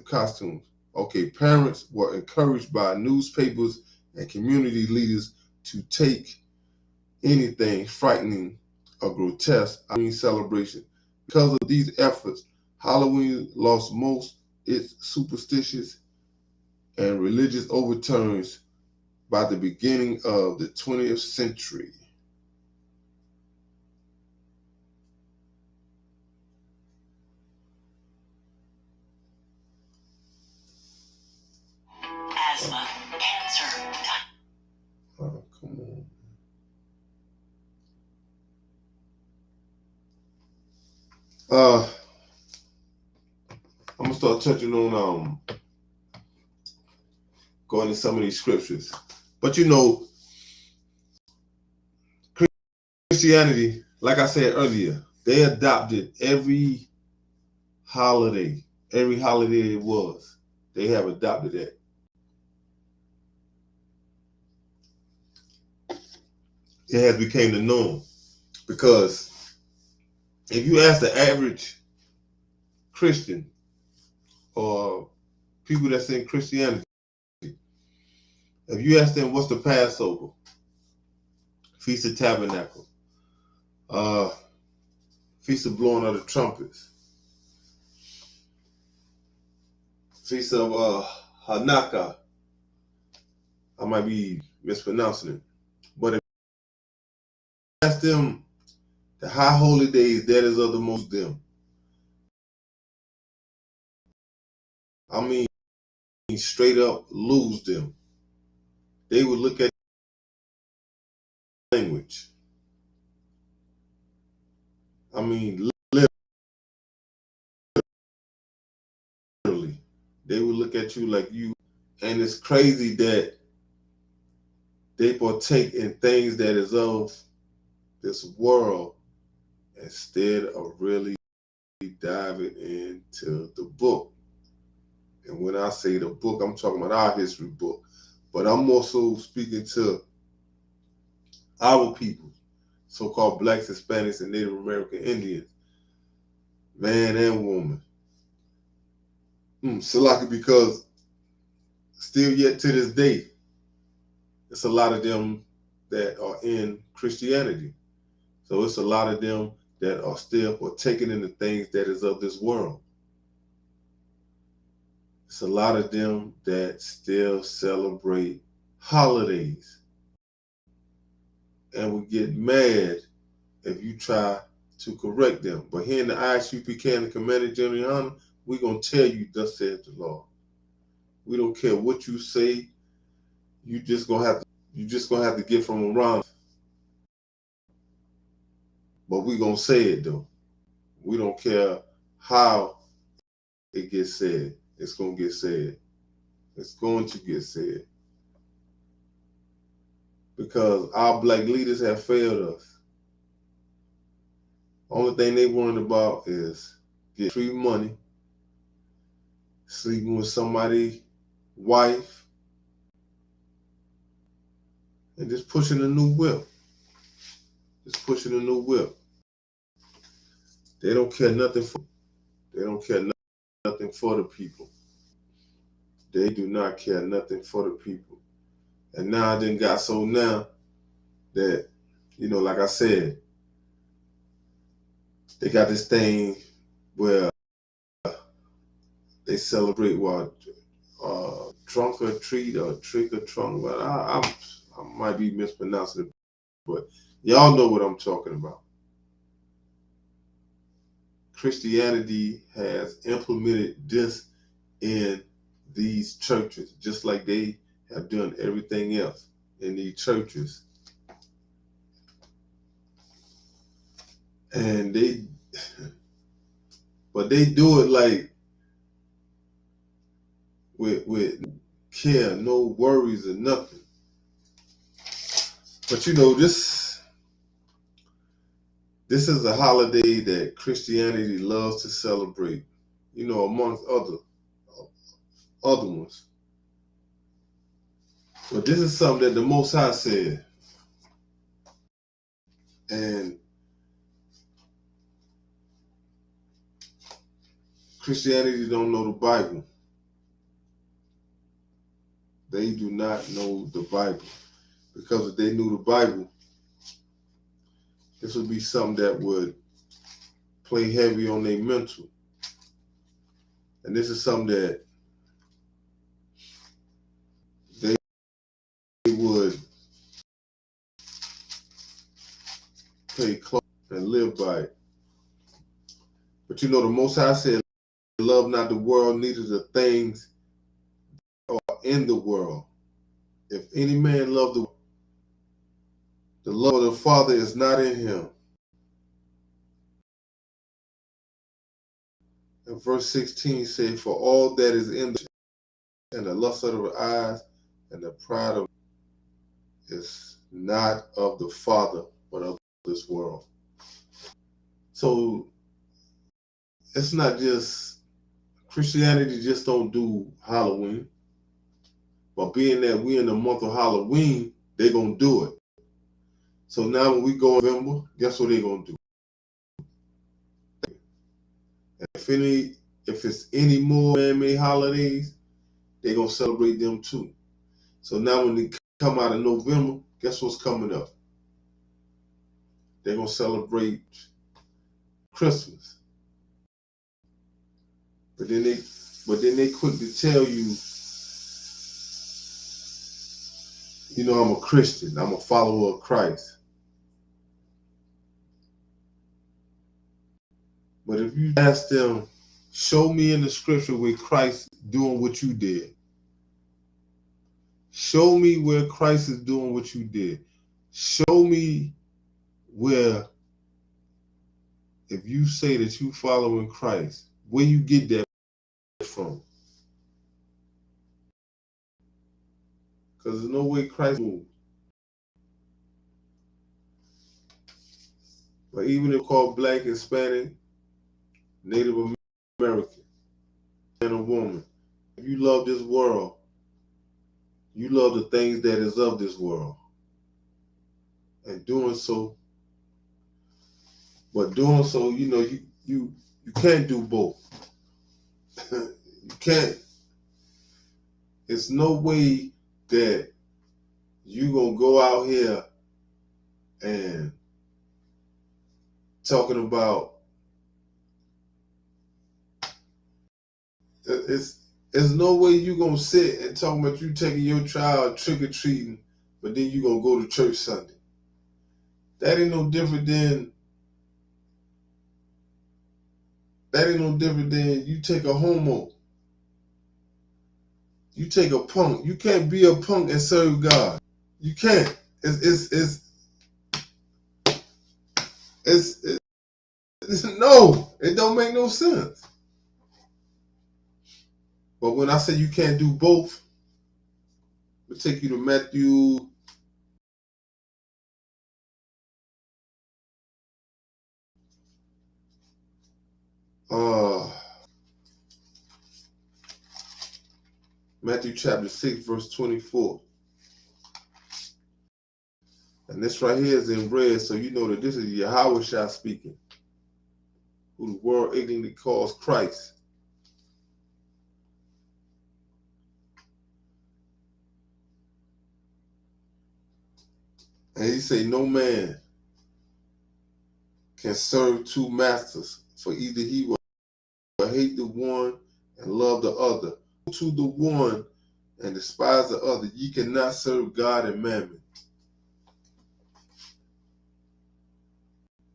costumes. Okay, parents were encouraged by newspapers and community leaders to take anything frightening or grotesque Halloween celebration Because of these efforts, Halloween lost most its superstitious and religious overtones by the beginning of the 20th century. Asthma, cancer. Oh, come on. I'm gonna start touching on going to some of these scriptures. But you know, Christianity, like I said earlier, they adopted every holiday it was. They have adopted that. It has become the norm. Because if you ask the average Christian or people that's in Christianity, if you ask them what's the Passover, Feast of Tabernacle, Feast of Blowing of the Trumpets, Feast of Hanukkah, I might be mispronouncing it, but if you ask them the high holy days, that is of the most them. I mean, straight up lose them. They would look at language. I mean, literally, they would look at you like you. And it's crazy that they partake in things that is of this world instead of really diving into the book. And when I say the book, I'm talking about our history book. But I'm also speaking to our people, so-called blacks, Hispanics, and Native American Indians, man and woman. Salaki, because still yet to this day, it's a lot of them that are in Christianity. So it's a lot of them that are still partaking in the things that is of this world. It's a lot of them that still celebrate holidays. And we get mad if you try to correct them. But here in the ISUPK and the Commanding General Honor, we're going to tell you, thus saith the Lord. We don't care what you say. You just going to have to get from around. But we're going to say it, though. We don't care how it gets said. It's going to get said. It's going to get said. Because our black leaders have failed us. Only thing they worrying about is getting free money, sleeping with somebody's wife, and just pushing a new whip. Just pushing a new whip. They don't care nothing for. They don't care nothing for the people. They do not care nothing for the people. And now I done got so now that, you know, like I said, they got this thing where they celebrate what trunk or treat or trick or trunk. Well, I might be mispronouncing it, but y'all know what I'm talking about. Christianity has implemented this in these churches, just like they have done everything else in these churches. And but they do it like with care, no worries or nothing. But you know, this is a holiday that Christianity loves to celebrate, you know, amongst other ones. But this is something that the Most High said. And Christianity don't know the Bible. They do not know the Bible. Because if they knew the Bible, this would be something that would play heavy on their mental. And this is something that they would pay close and live by it. But you know, the Most High said, love not the world, neither the things that are in the world. If any man love the love of the Father is not in him. And verse 16 says, for all that is in the and the lust of the eyes and the pride of is not of the Father, but of this world. So it's not just Christianity just don't do Halloween. But being that we in the month of Halloween, they're gonna do it. So now when we go in November, guess what they're gonna do? And if it's any more man-made holidays, they're gonna celebrate them too. So now when they come out of November, guess what's coming up? They're gonna celebrate Christmas. But then they quick to tell you, you know, I'm a Christian, I'm a follower of Christ. But if you ask them, show me in the scripture where Christ doing what you did. Show me where Christ is doing what you did. Show me where, if you say that you following Christ, where you get that from? Because there's no way Christ moved. But even if called black, Hispanic, Native American, man or woman, if you love this world, you love the things that is of this world. And doing so, you know, you can't do both. You can't. It's no way that you gonna go out here and talking about there's no way you gonna sit and talk about you taking your child trick-or-treating, but then you gonna go to church Sunday. That ain't no different than you take a homo. You take a punk. You can't be a punk and serve God. You can't. No, it don't make no sense. But when I say you can't do both, we'll take you to Matthew 6, verse 24. And this right here is in red, so you know that this is Yahweh Shah speaking, who the world ignorantly calls Christ. And he say, no man can serve two masters, for either he will hate the one and love the other. To the one and despise the other. Ye cannot serve God and mammon.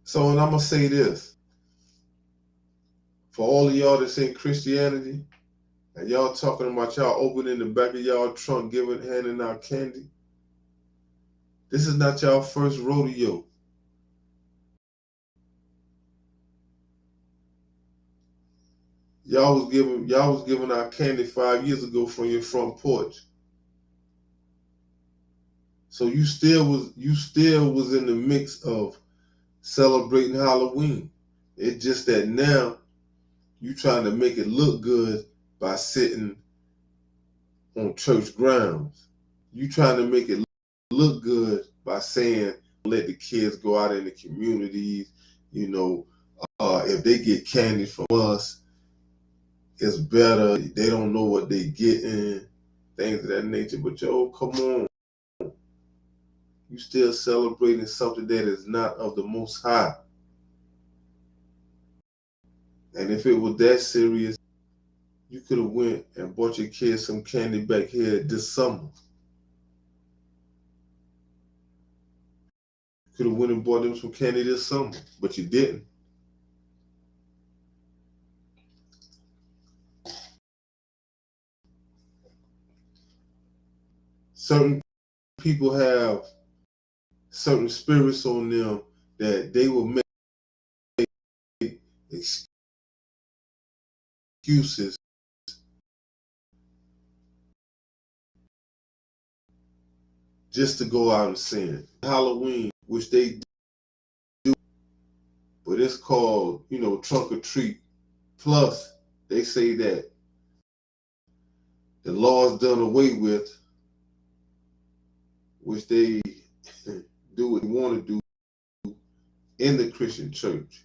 So, and I'm going to say this. For all of y'all that's in Christianity, and y'all talking about y'all opening the back of y'all trunk, handing out candy, this is not y'all first rodeo. Y'all was giving out candy 5 years ago from your front porch. So you still was in the mix of celebrating Halloween. It's just that now you trying to make it look good by sitting on church grounds. You trying to make it look good by saying let the kids go out in the communities. You know, if they get candy from us, it's better. They don't know what they getting, things of that nature. But yo, come on. You still celebrating something that is not of the Most High. And if it was that serious, you could have went and bought your kids some candy back here this summer. You could have went and bought them some candy this summer, but you didn't. Certain people have certain spirits on them that they will make excuses just to go out and sin. Halloween, which they do, but it's called, trunk or treat. Plus, they say that the law is done away with, which they do what they want to do in the Christian church.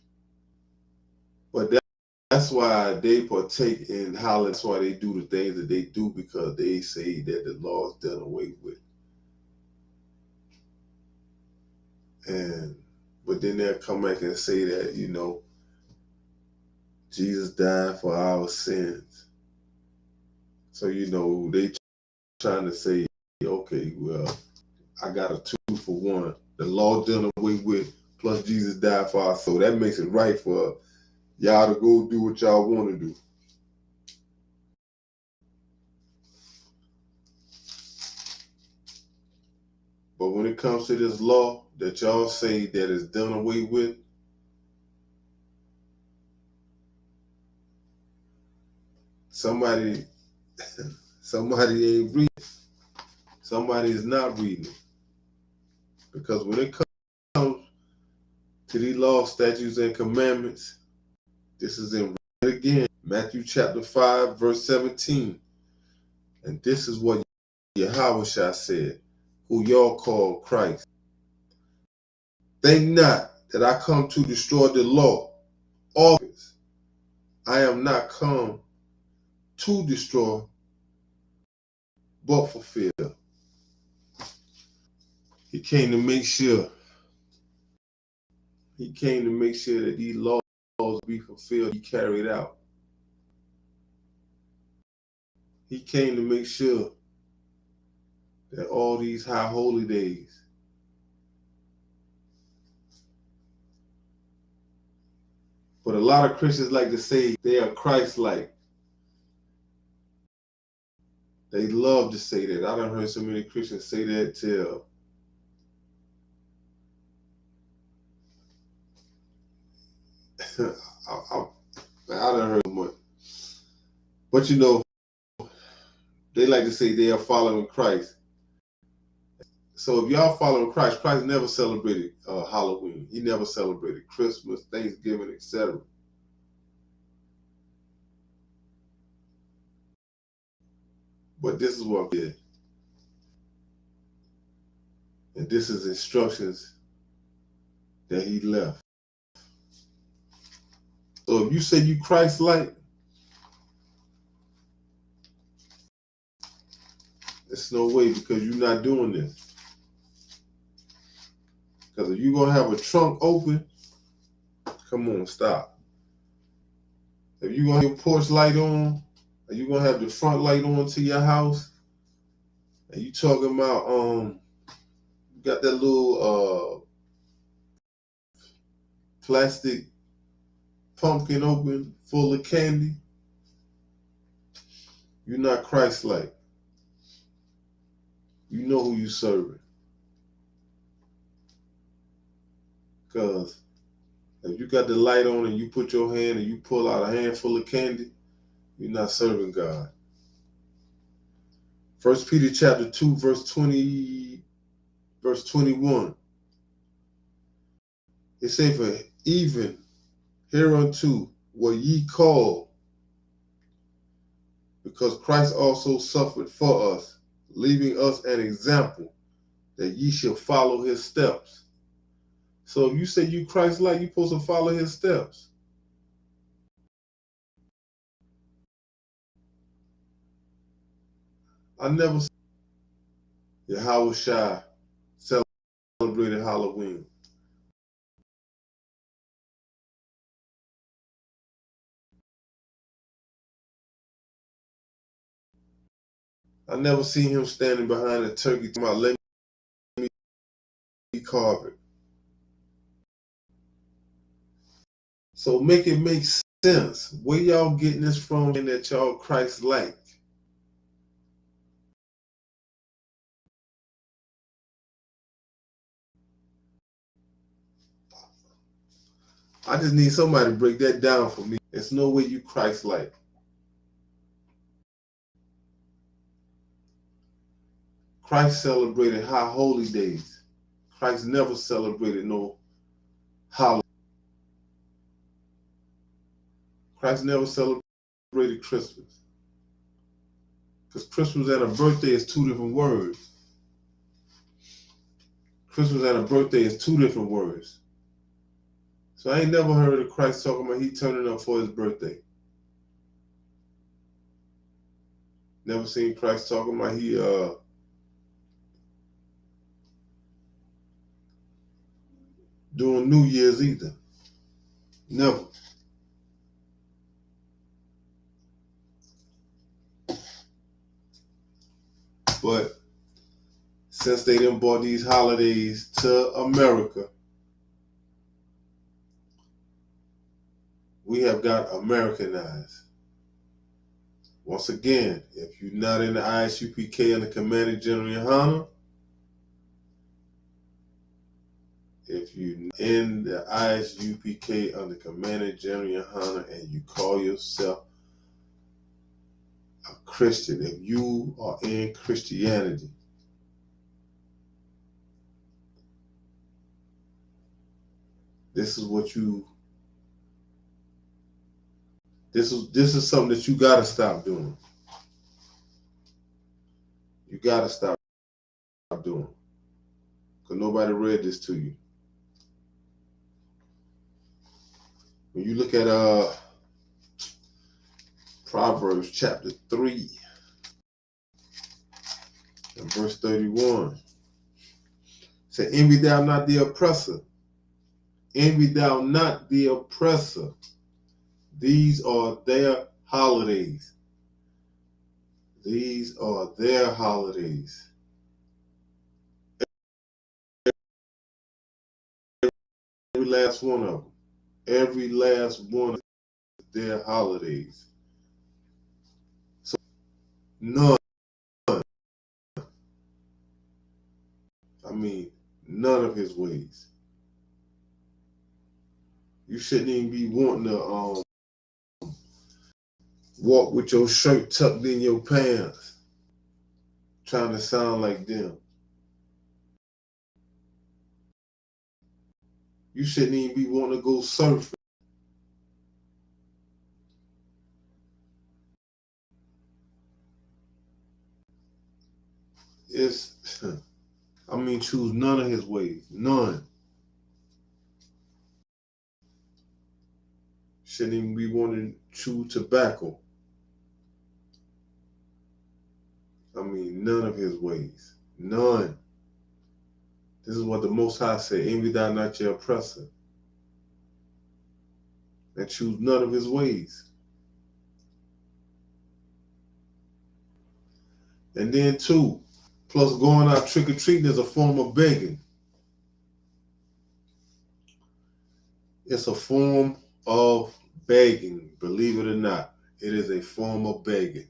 But that's why they partake in Halloween. That's why they do the things that they do, because they say that the law is done away with. But then they'll come back and say that, Jesus died for our sins. So, they trying to say, okay, well, I got a 2-for-1. The law done away with, plus Jesus died for us. So that makes it right for y'all to go do what y'all want to do. But when it comes to this law that y'all say that is done away with, somebody ain't reading. Somebody is not reading. Because when it comes to these laws, statutes, and commandments, this is in again, Matthew chapter 5, verse 17. And this is what Yahushua said, who y'all call Christ. Think not that I come to destroy the law. Always, I am not come to destroy, but fulfill. He came to make sure that these laws be fulfilled, be carried out. He came to make sure that all these high holy days, but a lot of Christians like to say they are Christ-like. They love to say that. I done heard so many Christians say that till I done heard much. But they like to say they are following Christ. So if y'all following Christ, Christ never celebrated Halloween. He never celebrated Christmas, Thanksgiving, etc. But this is what he did. And this is instructions that he left. So if you say you Christ-like, there's no way, because you're not doing this. Because if you're going to have a trunk open, come on, stop. If you're going to have your porch light on, or you're going to have the front light on to your house, and you talking about, you got that little plastic pumpkin open full of candy, you're not Christ-like. You know who you serving. Because if you got the light on and you put your hand and you pull out a handful of candy, you're not serving God. 1 Peter chapter 2, verse 20, verse 21. It says, for even hereunto were ye called, because Christ also suffered for us, leaving us an example that ye shall follow his steps. So if you say you Christ-like, you're supposed to follow his steps. I never said Yahushua celebrated Halloween. I never seen him standing behind a turkey talking about, let me carve it. So make it make sense. Where y'all getting this from that y'all Christ-like? I just need somebody to break that down for me. There's no way you Christ-like. Christ celebrated high holy days. Christ never celebrated no holiday. Christ never celebrated Christmas. Because Christmas and a birthday is two different words. Christmas and a birthday is two different words. So I ain't never heard of Christ talking about he turning up for his birthday. Never seen Christ talking about he doing New Year's either. Never. But since they done brought these holidays to America, we have got Americanized. Once again, if you're not in the ISUPK and the Commanding General Yohana, if you're in the ISUPK under Commanding General Yohana and you call yourself a Christian, if you are in Christianity, this is what you, this is something that you gotta stop doing. You gotta stop doing. Because nobody read this to you. When you look at Proverbs chapter 3 and verse 31, it said, envy thou not the oppressor. Envy thou not the oppressor. These are their holidays. These are their holidays. Every last one of them. Every last one of their holidays. So none. I mean, none of his ways. You shouldn't even be wanting to walk with your shirt tucked in your pants, trying to sound like them. You shouldn't even be wanting to go surfing. It's, I mean, choose none of his ways. None. Shouldn't even be wanting to chew tobacco. I mean, none of his ways. None. This is what the Most High said. Envy thou not your oppressor. And choose none of his ways. And then two, plus going out trick-or-treating is a form of begging. It's a form of begging, believe it or not. It is a form of begging.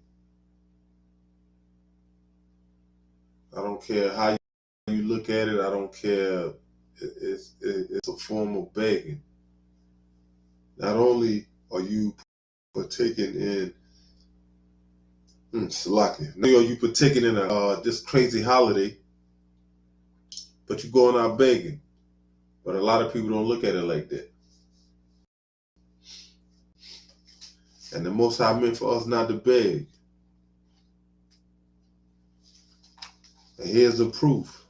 I don't care how you look at it. I don't care. It's a form of begging. Not only are you partaking in Salaki, not only are you partaking in this crazy holiday, but you're going out begging. But a lot of people don't look at it like that. And the Most High meant for us not to beg. And here's the proof.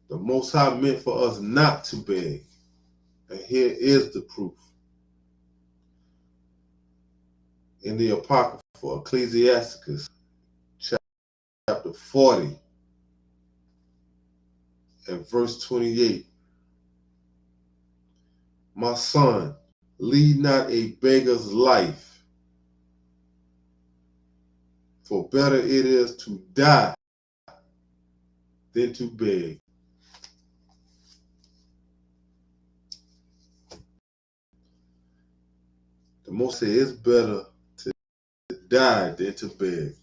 The Most High meant for us not to beg. And here is the proof. In the Apocrypha, Ecclesiasticus, chapter 40, and verse 28. My son, lead not a beggar's life, For better it is to die than to beg. The most say it's better to die than to beg.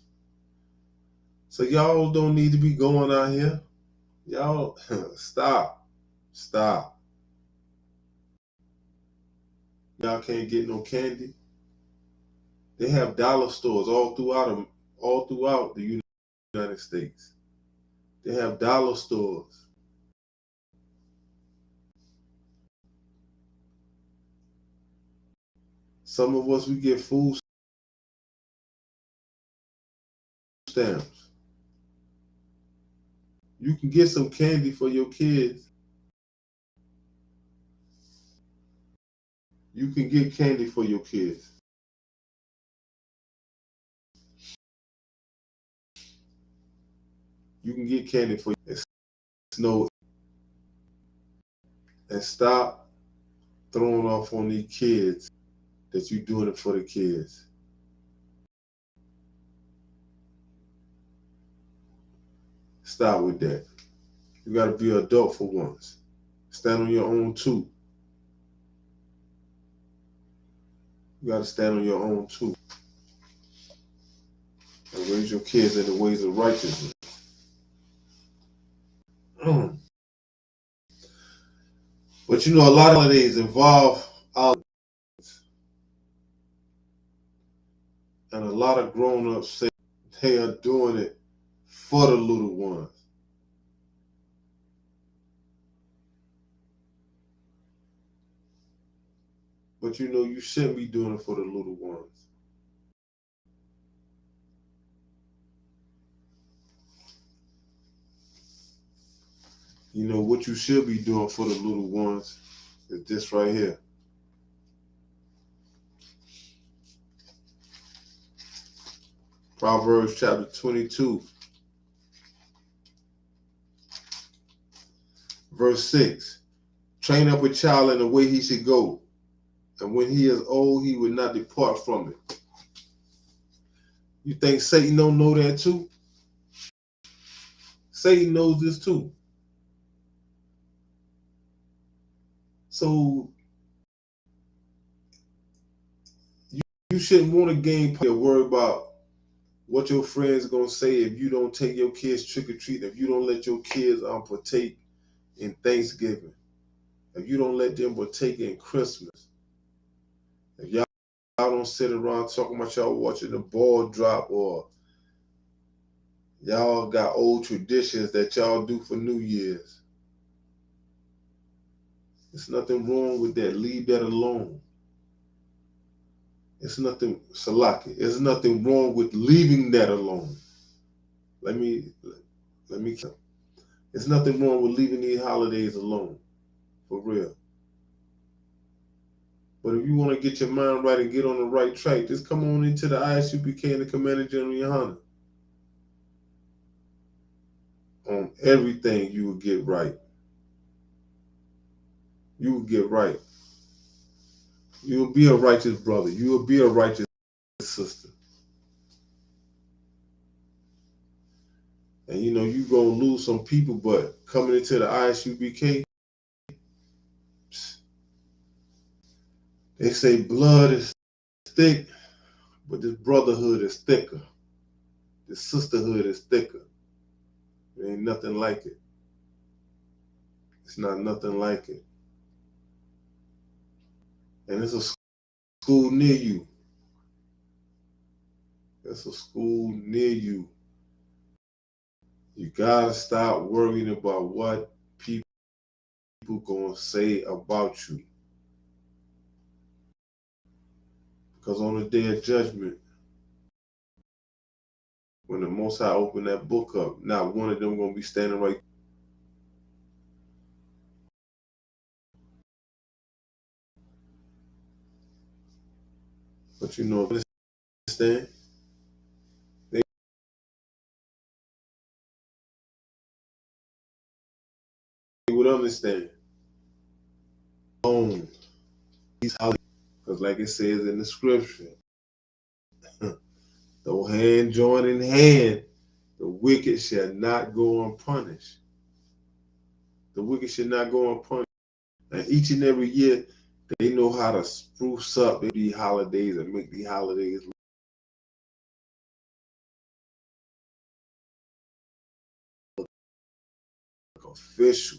So y'all don't need to be going out here. Y'all stop. Stop. Y'all can't get no candy. They have dollar stores all throughout the United States. They have dollar stores. Some of us, we get food stamps. You can get some candy for your kids. You can get candy for your kids. You can get candy for your snow. And stop throwing off on these kids that you're doing it for the kids. Stop with that. You got to be an adult for once. Stand on your own too. You got to stand on your own too. And raise your kids in the ways of righteousness. But you know, a lot of holidays involve our and a lot of grown-ups say they are doing it for the little ones. But you know, you shouldn't be doing it for the little ones. You know, what you should be doing for the little ones is this right here. Proverbs chapter 22, verse 6. Train up a child in the way he should go, and when he is old, he will not depart from it. You think Satan don't know that too? Satan knows this too. So you shouldn't want to game play or worry about what your friends are going to say if you don't take your kids trick-or-treat, if you don't let your kids partake in Thanksgiving, if you don't let them partake in Christmas, if y'all don't sit around talking about y'all watching the ball drop, or y'all got old traditions that y'all do for New Year's. There's nothing wrong with that. Leave that alone. It's nothing, Salaki. There's nothing wrong with leaving that alone. Let me. There's nothing wrong with leaving these holidays alone, for real. But if you want to get your mind right and get on the right track, just come on into the ISUPK and the Commander General Yohana. On everything you will get right. You will get right. You will be a righteous brother. You will be a righteous sister. And you know, you're going to lose some people, but coming into the ISUPK, they say blood is thick, but this brotherhood is thicker. This sisterhood is thicker. There ain't nothing like it. It's not nothing like it. And it's a school near you. It's a school near you. You gotta stop worrying about what people gonna say about you. Because on the day of judgment, when the Most High open that book up, not one of them gonna be standing right. But you know, understand? They would understand. These holidays, because like it says in the scripture, Though hand join in hand, the wicked shall not go unpunished. The wicked shall not go unpunished. And each and every year, they know how to spruce up these holidays and make these holidays look official.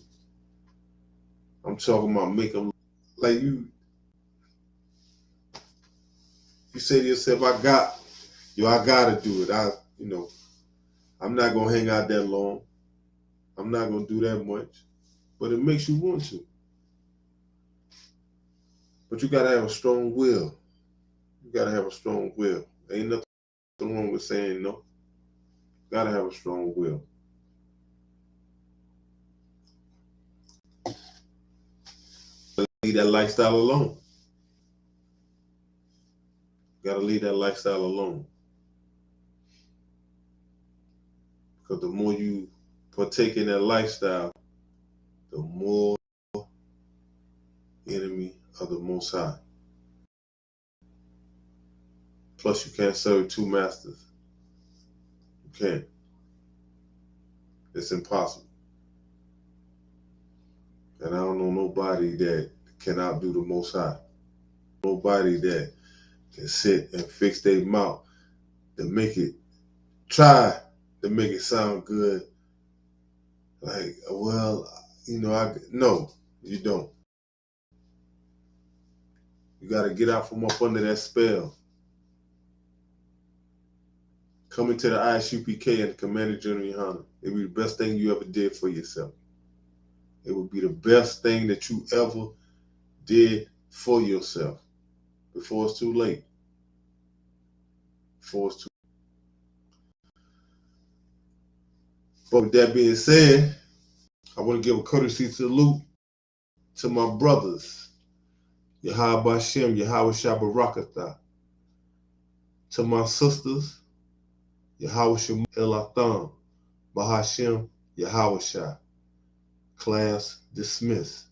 I'm talking about make them like you. You say to yourself, I gotta do it. I'm not gonna hang out that long. I'm not gonna do that much. But it makes you want to. But you gotta have a strong will. You gotta have a strong will. Ain't nothing wrong with saying no. You gotta have a strong will. Leave that lifestyle alone. You gotta leave that lifestyle alone. Because the more you partake in that lifestyle, the more enemy of the Most High. Plus, you can't serve two masters. You can't. It's impossible. And I don't know nobody that can outdo the Most High. Nobody that can sit and fix their mouth to try to make it sound good. Like, well, no, you don't. You got to get out from up under that spell. Coming to the ISUPK and the Commander General Hunter, it would be the best thing you ever did for yourself. It would be the best thing that you ever did for yourself before it's too late. But with that being said, I want to give a courtesy salute to my brothers, Yahweh Hashem, Yahweh Shabarakatah. To my sisters, Yahweh Shem Elatham, Bahashem, Yahweh Shah. Class dismissed.